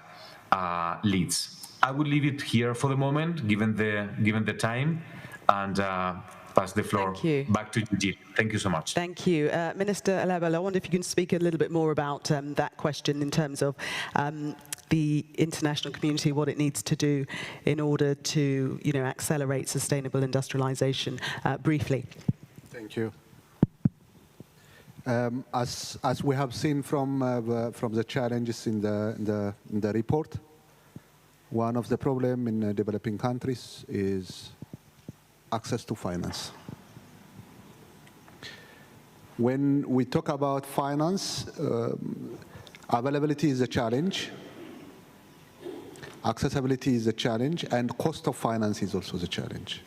leads. I would leave it here for the moment, given the time, and pass the floor back to you, Jill. Thank you so much. Thank you. Minister Alabel, I wonder if you can speak a little bit more about that question in terms of the international community, what it needs to do in order to, accelerate sustainable industrialization, briefly. Thank you. As we have seen from the challenges in the report, one of the problems in developing countries is access to finance. When we talk about finance, availability is a challenge, accessibility is a challenge, and cost of finance is also the challenge.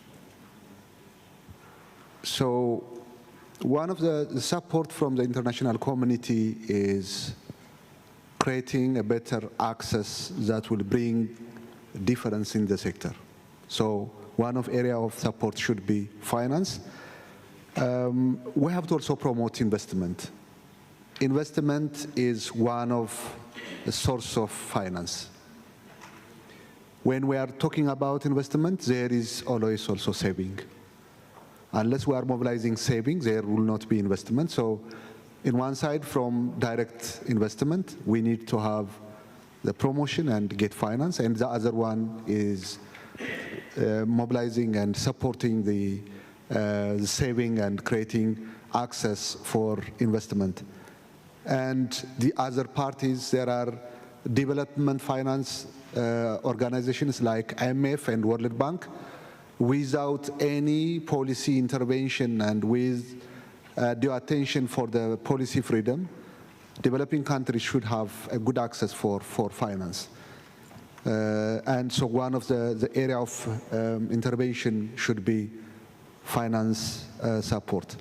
So one of the support from the international community is creating a better access that will bring difference in the sector. So one of area of support should be finance. We have to also promote investment. Investment is one of the source of finance. When we are talking about investment, there is always also saving. Unless we are mobilizing savings, there will not be investment. So in one side, from direct investment, we need to have the promotion and get finance, and the other one is mobilizing and supporting the saving and creating access for investment. And the other parties, there are development finance organizations like IMF and World Bank. Without any policy intervention and with due attention for the policy freedom, developing countries should have a good access for finance. And so one of the area of intervention should be finance support.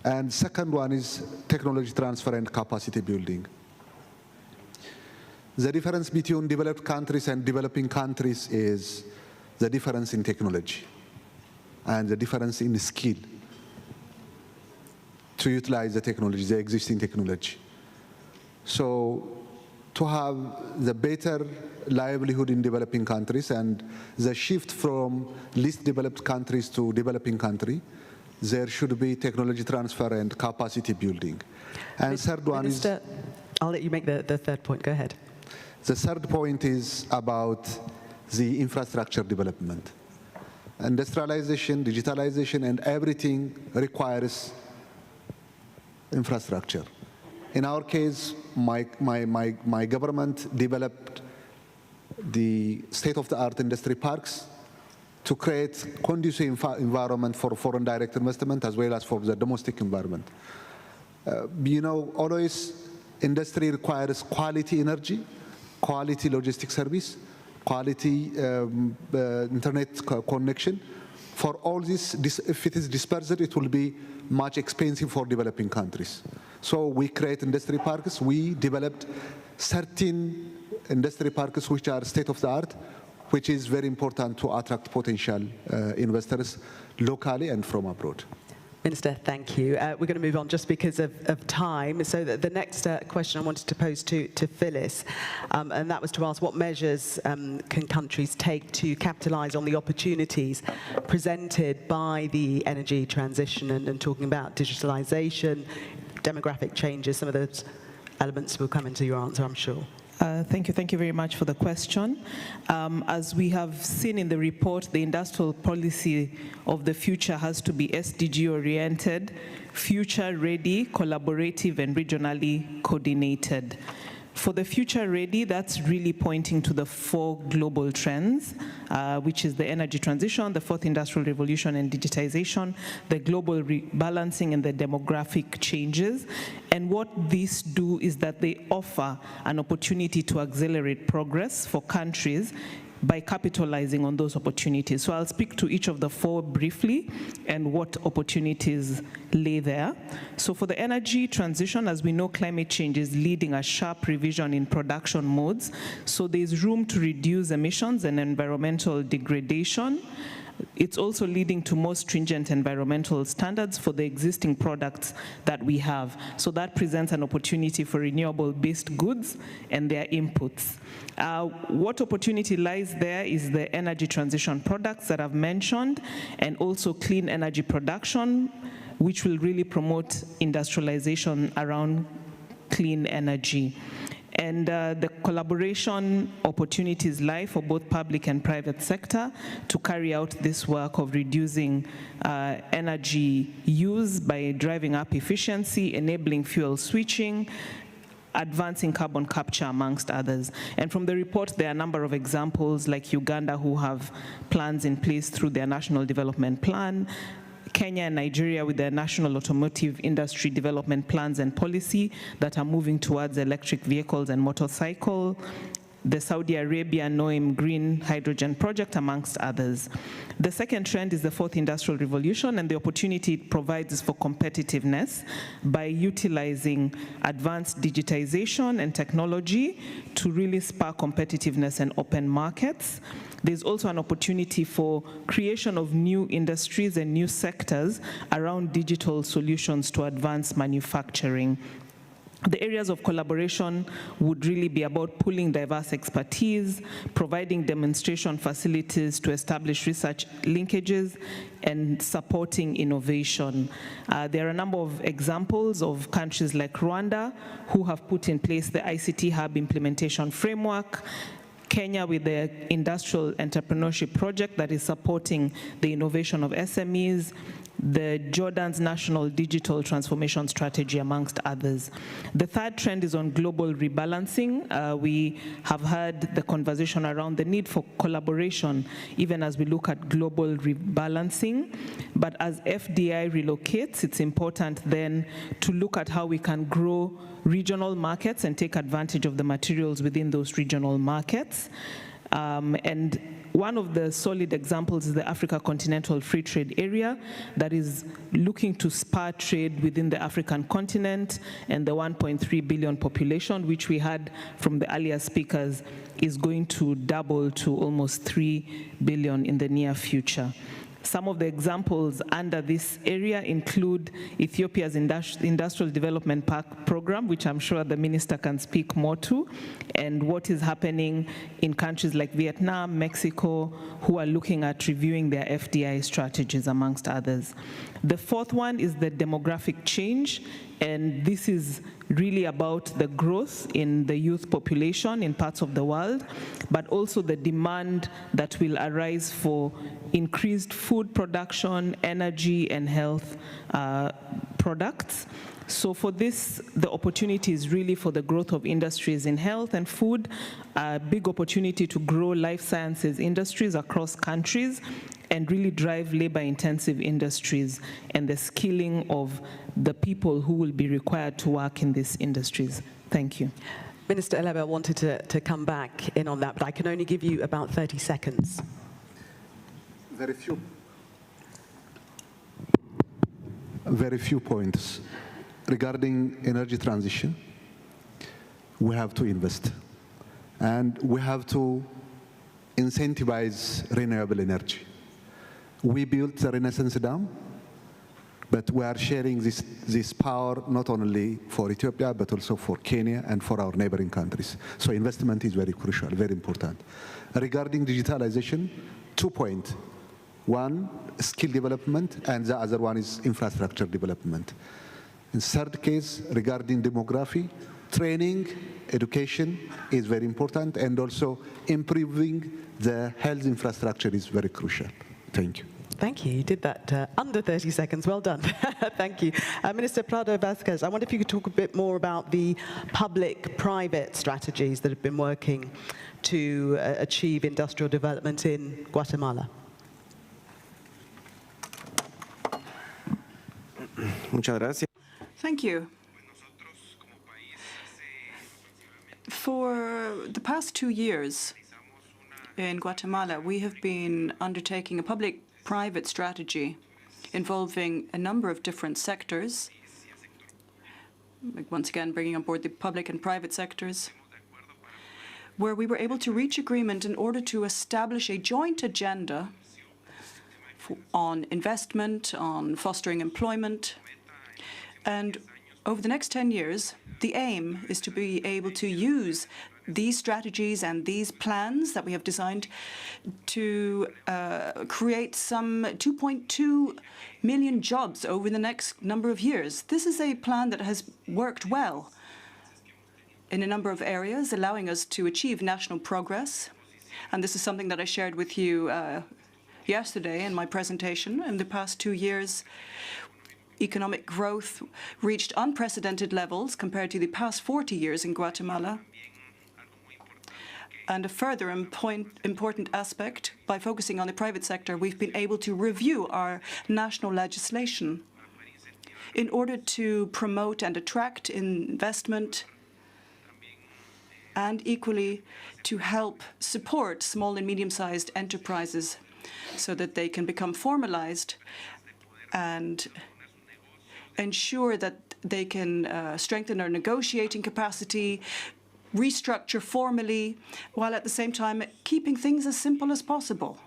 And second one is technology transfer and capacity building. The difference between developed countries and developing countries is the difference in technology and the difference in skill to utilize the technology, the existing technology. So to have the better livelihood in developing countries and the shift from least developed countries to developing countries, there should be technology transfer and capacity building. And third one Minister, I'll let you make the third point. Go ahead. The third point is about the infrastructure development. Industrialization, digitalization, and everything requires infrastructure. In our case, my government developed the state-of-the-art industry parks to create conducive environment for foreign direct investment as well as for the domestic environment. You know, always industry requires quality energy, quality logistic service, quality internet connection. For all this, if it is dispersed, it will be much expensive for developing countries. So we create industry parks. We developed 13 industry parks which are state-of-the-art, which is very important to attract potential investors locally and from abroad. Minister, thank you. We're going to move on just because of time. So the next question I wanted to pose to Phyllis, and that was to ask what measures can countries take to capitalize on the opportunities presented by the energy transition and talking about digitalization, demographic changes, some of those elements will come into your answer, I'm sure. Thank you very much for the question. As we have seen in the report, the industrial policy of the future has to be SDG-oriented, future-ready, collaborative, and regionally coordinated. For the future ready, that's really pointing to the 4 global trends, which is the energy transition, the 4th industrial revolution and digitization, the global rebalancing, and the demographic changes. And what these do is that they offer an opportunity to accelerate progress for countries by capitalizing on those opportunities. So I'll speak to each of the 4 briefly and what opportunities lay there. So for the energy transition, as we know, climate change is leading a sharp revision in production modes. So there's room to reduce emissions and environmental degradation. It's also leading to more stringent environmental standards for the existing products that we have. So that presents an opportunity for renewable-based goods and their inputs. What opportunity lies there is the energy transition products that I've mentioned, and also clean energy production, which will really promote industrialization around clean energy. And the collaboration opportunities lie for both public and private sector to carry out this work of reducing energy use by driving up efficiency, enabling fuel switching, advancing carbon capture, amongst others. And from the report, there are a number of examples, like Uganda, who have plans in place through their National Development Plan, Kenya and Nigeria with their national automotive industry development plans and policy that are moving towards electric vehicles and motorcycle, the Saudi Arabia NOEM Green Hydrogen Project, amongst others. The second trend is the 4th Industrial Revolution, and the opportunity it provides is for competitiveness by utilizing advanced digitization and technology to really spur competitiveness and open markets. There's also an opportunity for creation of new industries and new sectors around digital solutions to advance manufacturing. The areas of collaboration would really be about pooling diverse expertise, providing demonstration facilities to establish research linkages, and supporting innovation. There are a number of examples of countries like Rwanda who have put in place the ICT Hub implementation framework, Kenya with the Industrial Entrepreneurship Project that is supporting the innovation of SMEs, the Jordan's National Digital Transformation Strategy, amongst others. The third trend is on global rebalancing. We have heard the conversation around the need for collaboration, even as we look at global rebalancing. But as FDI relocates, it's important then to look at how we can grow regional markets and take advantage of the materials within those regional markets. And one of the solid examples is the Africa Continental Free Trade Area that is looking to spur trade within the African continent, and the 1.3 billion population, which we heard from the earlier speakers, is going to double to almost 3 billion in the near future. Some of the examples under this area include Ethiopia's Industrial Development Park program, which I'm sure the minister can speak more to, and what is happening in countries like Vietnam, Mexico, who are looking at reviewing their FDI strategies, amongst others. The fourth one is the demographic change, and this is really about the growth in the youth population in parts of the world, but also the demand that will arise for increased food production, energy, and health products. So for this, the opportunity is really for the growth of industries in health and food, a big opportunity to grow life sciences industries across countries, and really drive labor-intensive industries and the skilling of the people who will be required to work in these industries. Thank you. Minister Eleba wanted to come back in on that, but I can only give you about 30 seconds. Very few points. Regarding energy transition, we have to invest, and we have to incentivize renewable energy. We built the Renaissance Dam, but we are sharing this power not only for Ethiopia, but also for Kenya and for our neighboring countries. So investment is very crucial, very important. Regarding digitalization, 2 points. One, skill development, and the other one is infrastructure development. In third case, regarding demography, training, education is very important, and also improving the health infrastructure is very crucial. Thank you. Thank you. You did that under 30 seconds. Well done. Thank you. Minister Prado Vázquez, I wonder if you could talk a bit more about the public-private strategies that have been working to achieve industrial development in Guatemala. Muchas gracias. Thank you. For the past 2 years in Guatemala, we have been undertaking a public-private strategy involving a number of different sectors, like once again bringing on board the public and private sectors, where we were able to reach agreement in order to establish a joint agenda on investment, on fostering employment. And over the next 10 years, the aim is to be able to use these strategies and these plans that we have designed to create some 2.2 million jobs over the next number of years. This is a plan that has worked well in a number of areas, allowing us to achieve national progress. And this is something that I shared with you yesterday in my presentation. In the past 2 years, economic growth reached unprecedented levels compared to the past 40 years in Guatemala. And a further important aspect, by focusing on the private sector, we've been able to review our national legislation in order to promote and attract investment, and equally to help support small and medium-sized enterprises so that they can become formalized and ensure that they can strengthen their negotiating capacity, restructure formally, while at the same time keeping things as simple as possible.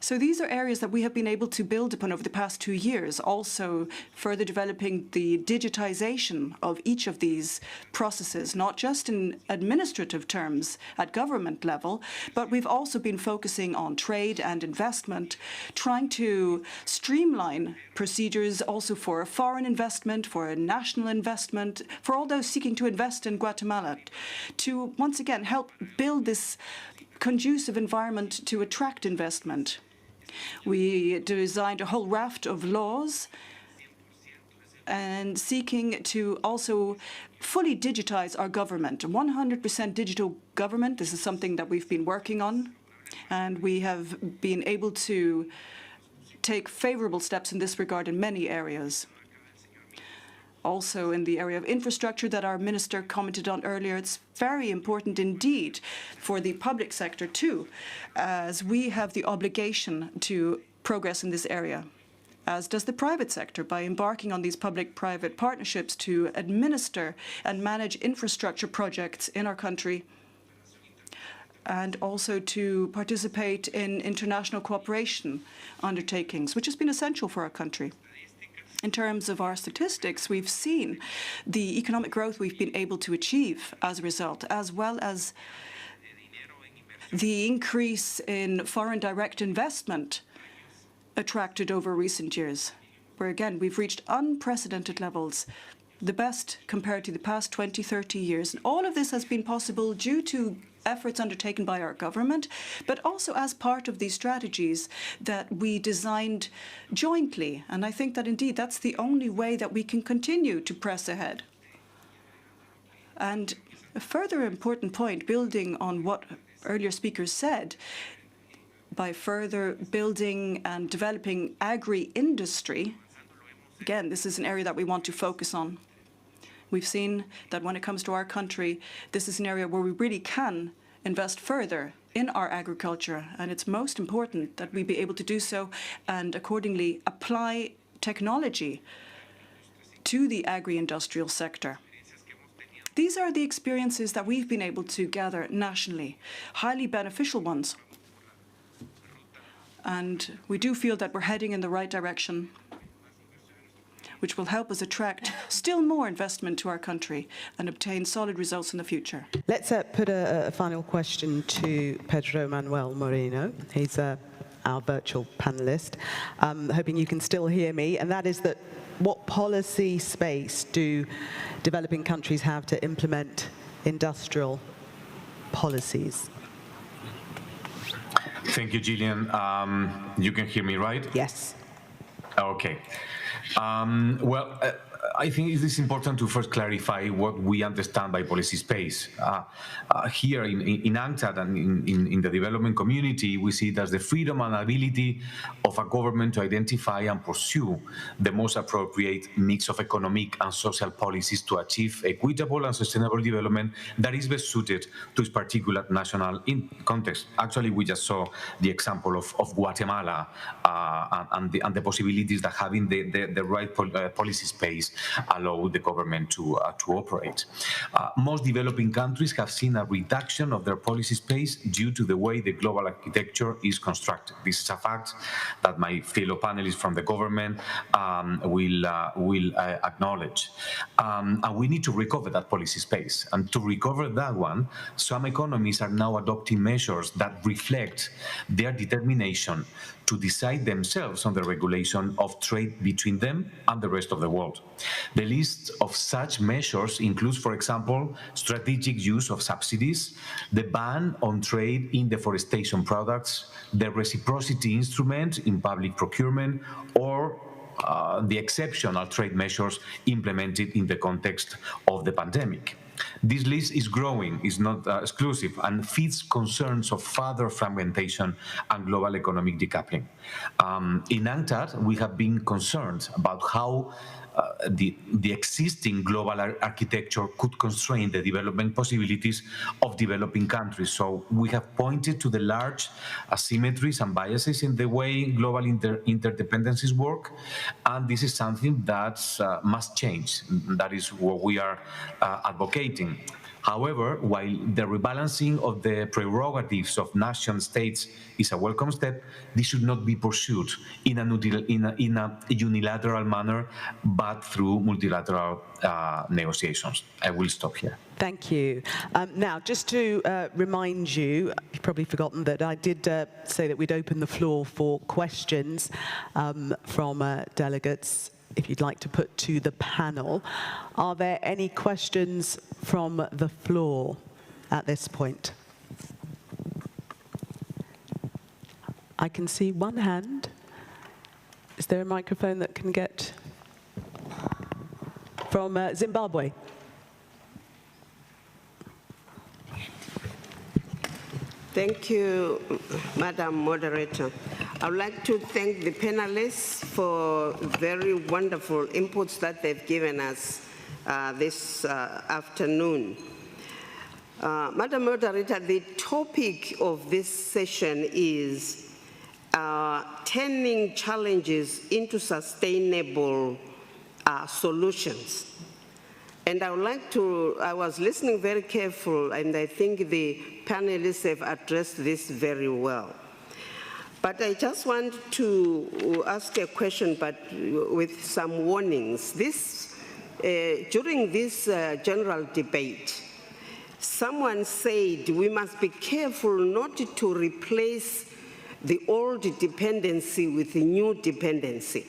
So these are areas that we have been able to build upon over the past 2 years, also further developing the digitization of each of these processes, not just in administrative terms at government level, but we've also been focusing on trade and investment, trying to streamline procedures also for foreign investment, for national investment, for all those seeking to invest in Guatemala, to once again help build this conducive environment to attract investment. We designed a whole raft of laws and seeking to also fully digitize our government. 100% digital government, this is something that we've been working on, and we have been able to take favorable steps in this regard in many areas. Also in the area of infrastructure that our minister commented on earlier, it's very important indeed for the public sector too, as we have the obligation to progress in this area, as does the private sector, by embarking on these public-private partnerships to administer and manage infrastructure projects in our country, and also to participate in international cooperation undertakings, which has been essential for our country. In terms of our statistics, we've seen the economic growth we've been able to achieve as a result, as well as the increase in foreign direct investment attracted over recent years, where again we've reached unprecedented levels, the best compared to the past 20, 30 years. And all of this has been possible due to efforts undertaken by our government, but also as part of these strategies that we designed jointly. And I think that indeed that's the only way that we can continue to press ahead. And a further important point, building on what earlier speakers said, by further building and developing agri-industry, again, this is an area that we want to focus on. We've seen that when it comes to our country, this is an area where we really can invest further in our agriculture, and it's most important that we be able to do so and accordingly apply technology to the agri-industrial sector. These are the experiences that we've been able to gather nationally, highly beneficial ones. And we do feel that we're heading in the right direction, which will help us attract still more investment to our country and obtain solid results in the future. Let's put a final question to Pedro Manuel Moreno. He's our virtual panelist. Hoping you can still hear me, and that is that what policy space do developing countries have to implement industrial policies? Thank you, Gillian. You can hear me, right? Yes. Okay. I think it is important to first clarify what we understand by policy space. Here in UNCTAD and in the development community, we see it as the freedom and ability of a government to identify and pursue the most appropriate mix of economic and social policies to achieve equitable and sustainable development that is best suited to its particular national context. Actually, we just saw the example of Guatemala and the possibilities that having the right policy space allow the government to operate. Most developing countries have seen a reduction of their policy space due to the way the global architecture is constructed. This is a fact that my fellow panelists from the government will acknowledge. And we need to recover that policy space. And to recover that one, some economies are now adopting measures that reflect their determination to decide themselves on the regulation of trade between them and the rest of the world. The list of such measures includes, for example, strategic use of subsidies, the ban on trade in deforestation products, the reciprocity instrument in public procurement, or the exceptional trade measures implemented in the context of the pandemic. This list is growing, is not exclusive, and fits concerns of further fragmentation and global economic decoupling. In UNCTAD, we have been concerned about how the existing global architecture could constrain the development possibilities of developing countries. So we have pointed to the large asymmetries and biases in the way global interdependencies work, and this is something that must change. That is what we are advocating. However, while the rebalancing of the prerogatives of nation states is a welcome step, this should not be pursued in a unilateral manner, but through multilateral negotiations. I will stop here. Thank you. Now, just to remind you, you've probably forgotten that I did say that we'd open the floor for questions from delegates, if you'd like to put to the panel. Are there any questions from the floor at this point? I can see one hand. Is there a microphone that can get from Zimbabwe? Thank you, Madam Moderator. I would like to thank the panelists for very wonderful inputs that they've given us this afternoon. Madam Moderator, the topic of this session is turning challenges into sustainable solutions. And I would like to, I was listening very careful, and I think the panelists have addressed this very well. But I just want to ask a question, but with some warnings. During this general debate, someone said we must be careful not to replace the old dependency with the new dependency.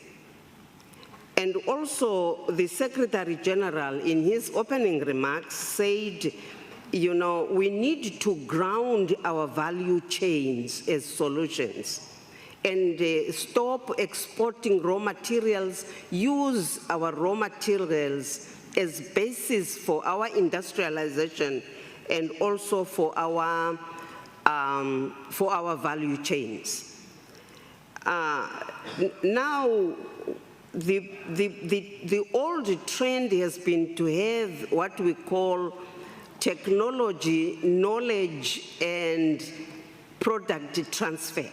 And also, the Secretary General, in his opening remarks, said, you know, we need to ground our value chains as solutions and stop exporting raw materials, use our raw materials as basis for our industrialization and also for our value chains. Now, the old trend has been to have what we call technology, knowledge, and product transfer.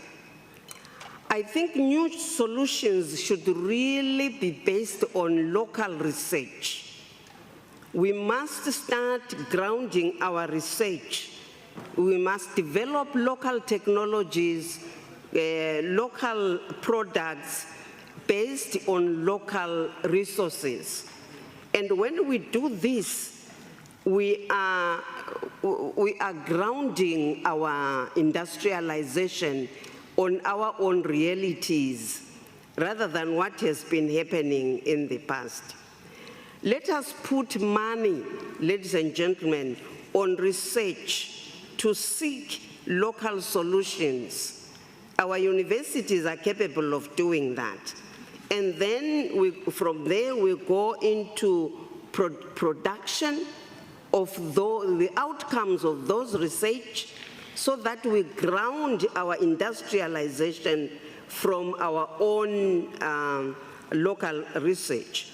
I think new solutions should really be based on local research. We must start grounding our research. We must develop local technologies, local products, based on local resources. And when we do this, we are grounding our industrialization on our own realities rather than what has been happening in the past. Let us put money, ladies and gentlemen, on research to seek local solutions. Our universities are capable of doing that. And then from there, we go into production of the outcomes of those research so that we ground our industrialization from our own local research.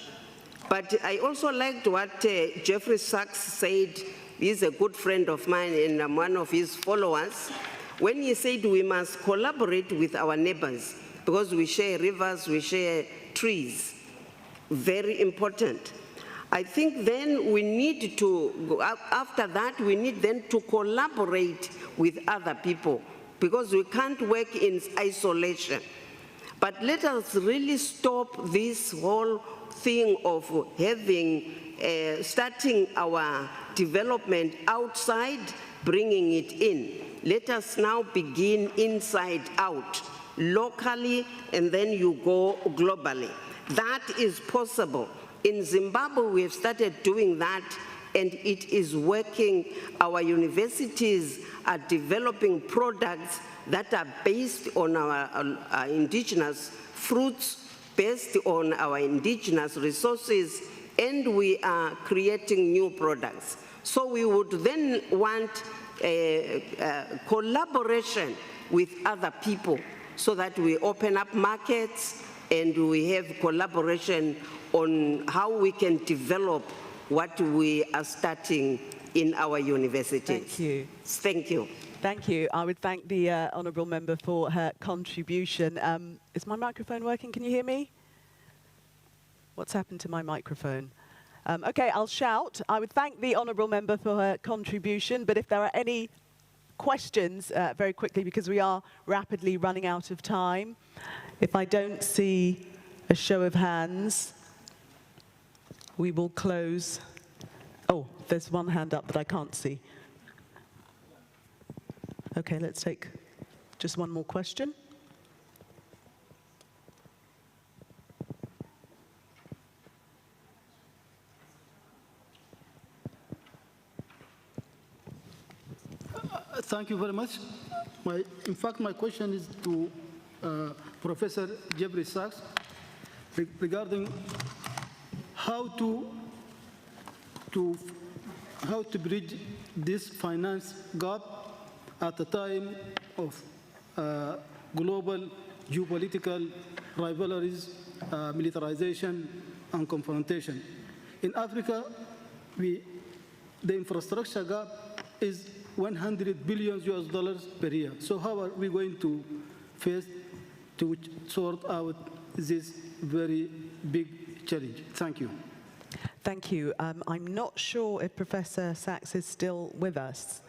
But I also liked what Jeffrey Sachs said. He's a good friend of mine and I'm one of his followers, when he said we must collaborate with our neighbors because we share rivers, we share trees. Very important. I think then we need to, after that, we need then to collaborate with other people because we can't work in isolation. But let us really stop this whole thing of having, starting our development outside, bringing it in. Let us now begin inside out, locally, and then you go globally. That is possible. In Zimbabwe, we have started doing that, and it is working. Our universities are developing products that are based on our indigenous fruits, based on our indigenous resources, and we are creating new products. So we would then want collaboration with other people so that we open up markets and we have collaboration on how we can develop what we are starting in our universities. Thank you. Thank you. Thank you. I would thank the honourable member for her contribution. Is my microphone working? Can you hear me? What's happened to my microphone? Okay, I'll shout. I would thank the honourable member for her contribution, but if there are any questions, very quickly, because we are rapidly running out of time. If I don't see a show of hands, we will close. Oh, there's one hand up that I can't see. Okay, let's take just one more question. Thank you very much. In fact, my question is to Professor Jeffrey Sachs regarding how to bridge this finance gap at a time of global geopolitical rivalries, militarization, and confrontation. In Africa, the infrastructure gap is $100 billion per year. So how are we going to face to sort out this very big challenge? Thank you. Thank you. I'm not sure if Professor Sachs is still with us.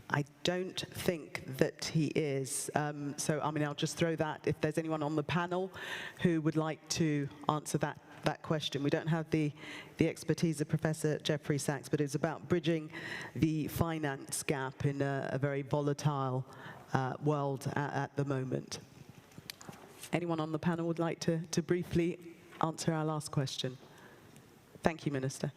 I don't think that he is. So, I mean, I'll just throw that. If there's anyone on the panel who would like to answer that question. We don't have the expertise of Professor Jeffrey Sachs, but it's about bridging the finance gap in a very volatile world at the moment. Anyone on the panel would like to briefly answer our last question? Thank you, Minister.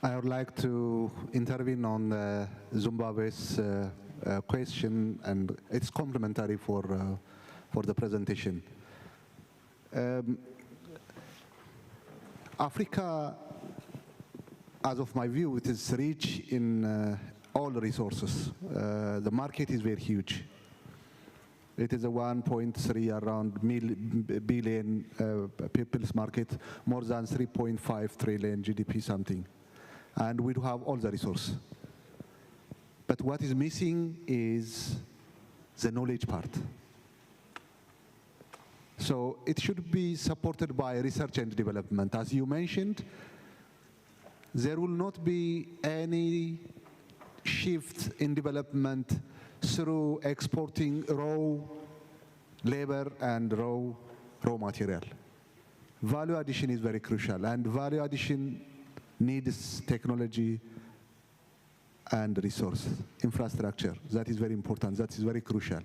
I would like to intervene on Zimbabwe's question, and it's complementary for the presentation. Africa, as of my view, it is rich in all resources. The market is very huge. It is a 1.3 around billion people's market, more than 3.5 trillion GDP something. And we do have all the resources. But what is missing is the knowledge part. So it should be supported by research and development. As you mentioned, there will not be any shift in development through exporting raw labor and raw material. Value addition is very crucial, and value addition needs technology and resource, infrastructure. That is very important, that is very crucial.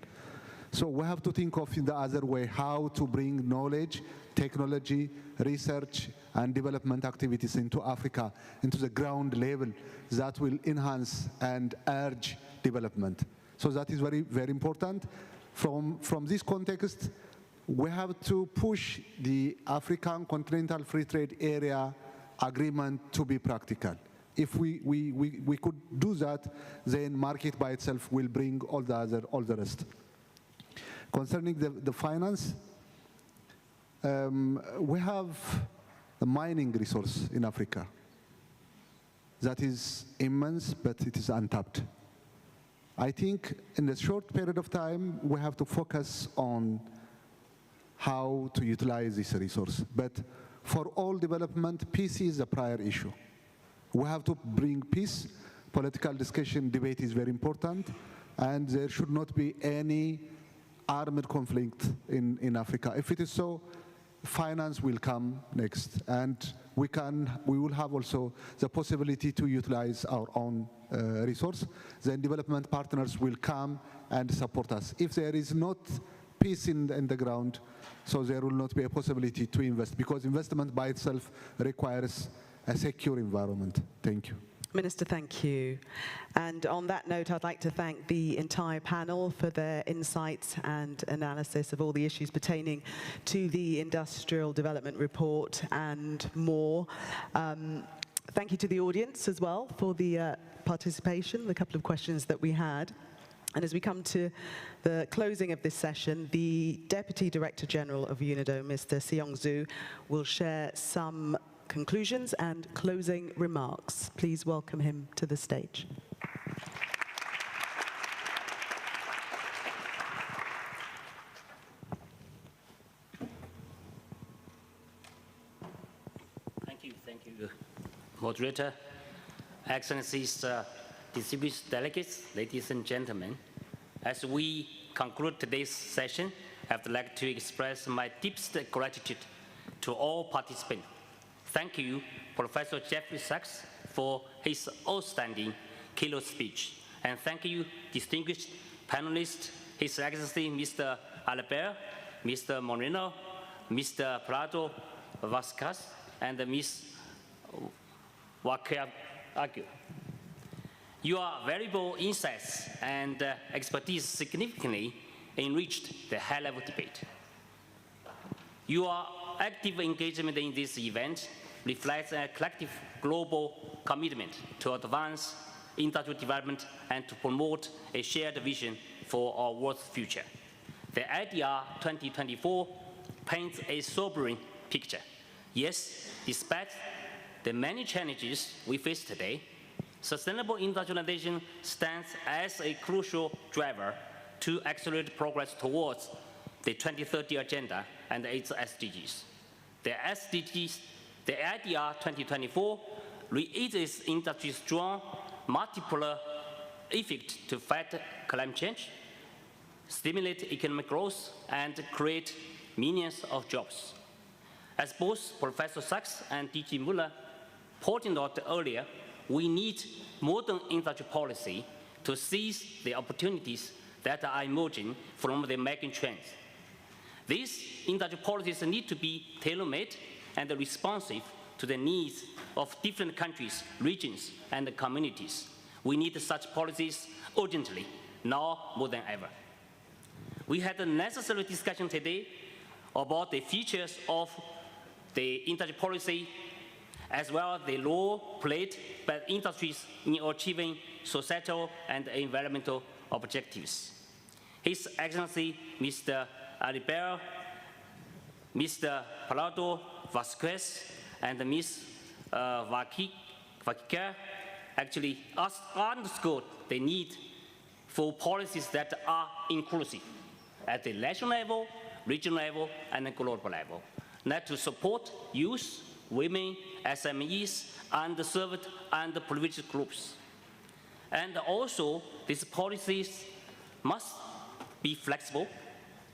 So we have to think of in the other way how to bring knowledge, technology, research, and development activities into Africa, into the ground level that will enhance and urge development. So that is very, very important. From this context, we have to push the African Continental Free Trade Area agreement to be practical. If we could do that, then market by itself will bring all the rest. Concerning the finance, we have a mining resource in Africa that is immense, but it is untapped. I think in a short period of time, we have to focus on how to utilize this resource. But for all development, peace is a prior issue. We have to bring peace. Political discussion, debate is very important, and there should not be any armed conflict in Africa. If it is so, finance will come next, and we will have also the possibility to utilize our own resource. Then development partners will come and support us. If there is not peace in the ground, so there will not be a possibility to invest, because investment by itself requires a secure environment. Thank you. Minister, thank you. And on that note, I'd like to thank the entire panel for their insights and analysis of all the issues pertaining to the Industrial Development Report and more. Thank you to the audience as well for the participation, the couple of questions that we had. And as we come to the closing of this session, the Deputy Director General of UNIDO, Mr. Seong Zhu, will share some conclusions and closing remarks. Please welcome him to the stage. Thank you, moderator. Excellencies, distinguished delegates, ladies and gentlemen. As we conclude today's session, I would like to express my deepest gratitude to all participants. Thank you, Professor Jeffrey Sachs, for his outstanding keynote speech. And thank you, distinguished panelists, His Excellency Mr. Albert, Mr. Moreno, Mr. Prado Vasquez, and Ms. Wakayagyu. Your valuable insights and expertise significantly enriched the high-level debate. Your active engagement in this event reflects a collective global commitment to advance industrial development and to promote a shared vision for our world's future. The IDR 2024 paints a sobering picture. Yes, despite the many challenges we face today, sustainable industrialization stands as a crucial driver to accelerate progress towards the 2030 agenda and its SDGs. The SDGs, the IDR 2024 reiterates industry's strong multipolar effect to fight climate change, stimulate economic growth, and create millions of jobs. As both Professor Sachs and DG Muller pointed out earlier, we need modern industry policy to seize the opportunities that are emerging from the mega trends. These industry policies need to be tailor-made and responsive to the needs of different countries, regions, and communities. We need such policies urgently, now more than ever. We had a necessary discussion today about the features of the industry policy as well as the role played by industries in achieving societal and environmental objectives. His Excellency Mr. Albert, Mr. Prado Vasquez, and Ms. Vakika actually underscored the need for policies that are inclusive at the national level, regional level, and the global level, not to support youth, women, SMEs, underserved and privileged groups. And also, these policies must be flexible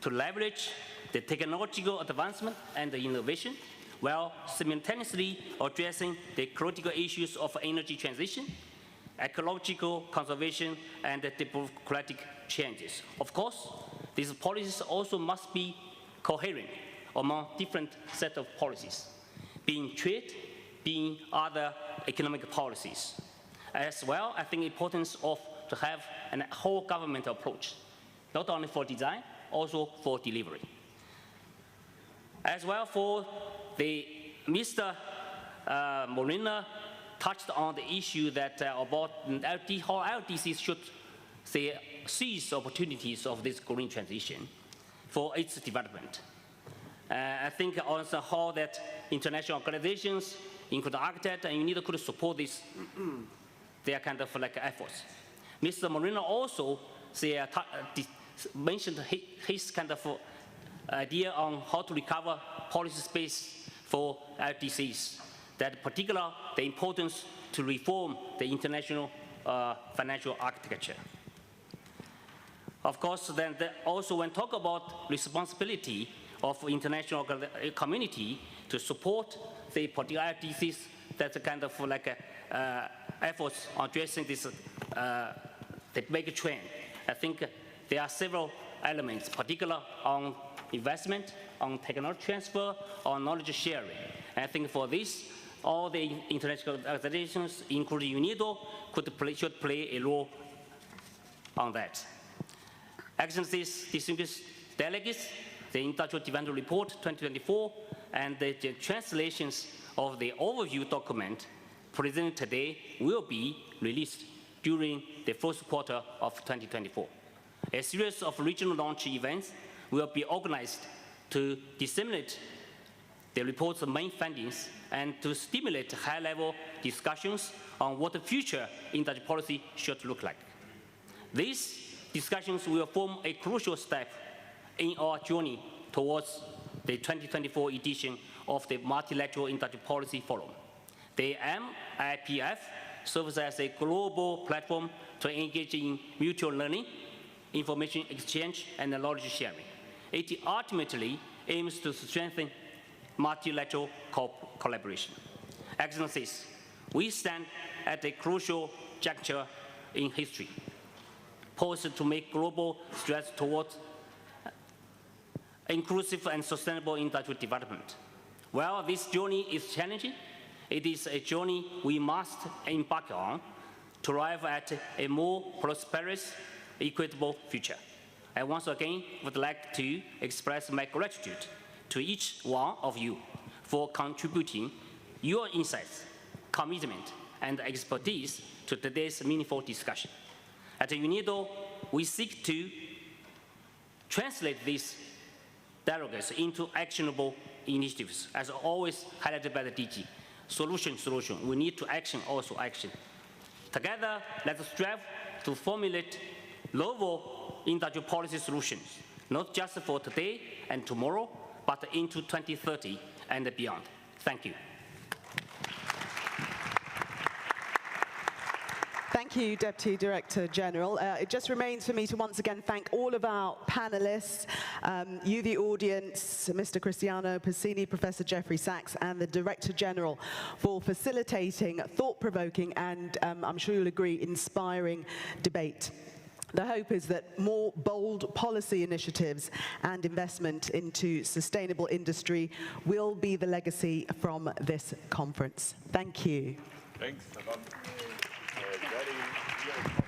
to leverage the technological advancement and the innovation while simultaneously addressing the critical issues of energy transition, ecological conservation, and democratic changes. Of course, these policies also must be coherent among different sets of policies, being trade, being other economic policies. As well, I think the importance of to have a whole government approach, not only for design, also for delivery. As well for the Mr. Molina touched on the issue that about how LDCs should seize opportunities of this green transition for its development. I think also how that international organizations, including Architect and UNIDO, could support this, their kind of like efforts. Mr. Moreno also mentioned his kind of idea on how to recover policy space for LDCs, that particular the importance to reform the international financial architecture. Of course, then also when talk about responsibility of international community to support the particular LDCs, that's a kind of like efforts on addressing this the mega trend. I think there are several elements, particular on investment, on technology transfer, on knowledge sharing. And I think for this, all the international organizations, including UNIDO, should play a role on that. Excellencies, distinguished delegates, the Industrial Development Report 2024 and the translations of the overview document presented today will be released during the first quarter of 2024. A series of regional launch events will be organized to disseminate the report's main findings and to stimulate high-level discussions on what the future industry policy should look like. These discussions will form a crucial step in our journey towards the 2024 edition of the Multilateral Industry Policy Forum. The MIPF serves as a global platform to engage in mutual learning, information exchange, and knowledge sharing. It ultimately aims to strengthen multilateral collaboration. Excellencies, we stand at a crucial juncture in history, poised to make global strides towards inclusive and sustainable industrial development. While this journey is challenging, it is a journey we must embark on to arrive at a more prosperous, equitable future. I once again would like to express my gratitude to each one of you for contributing your insights, commitment, and expertise to today's meaningful discussion. At UNIDO, we seek to translate these dialogues into actionable initiatives, as always highlighted by the DG. Solution. We need to action, also action. Together, let's strive to formulate novel industrial policy solutions, not just for today and tomorrow, but into 2030 and beyond. Thank you. Thank you, Deputy Director General. It just remains for me to once again thank all of our panelists, you, the audience, Mr. Cristiano Passini, Professor Jeffrey Sachs, and the Director General for facilitating thought-provoking and, I'm sure you'll agree, inspiring debate. The hope is that more bold policy initiatives and investment into sustainable industry will be the legacy from this conference. Thank you. Thanks a lot. Very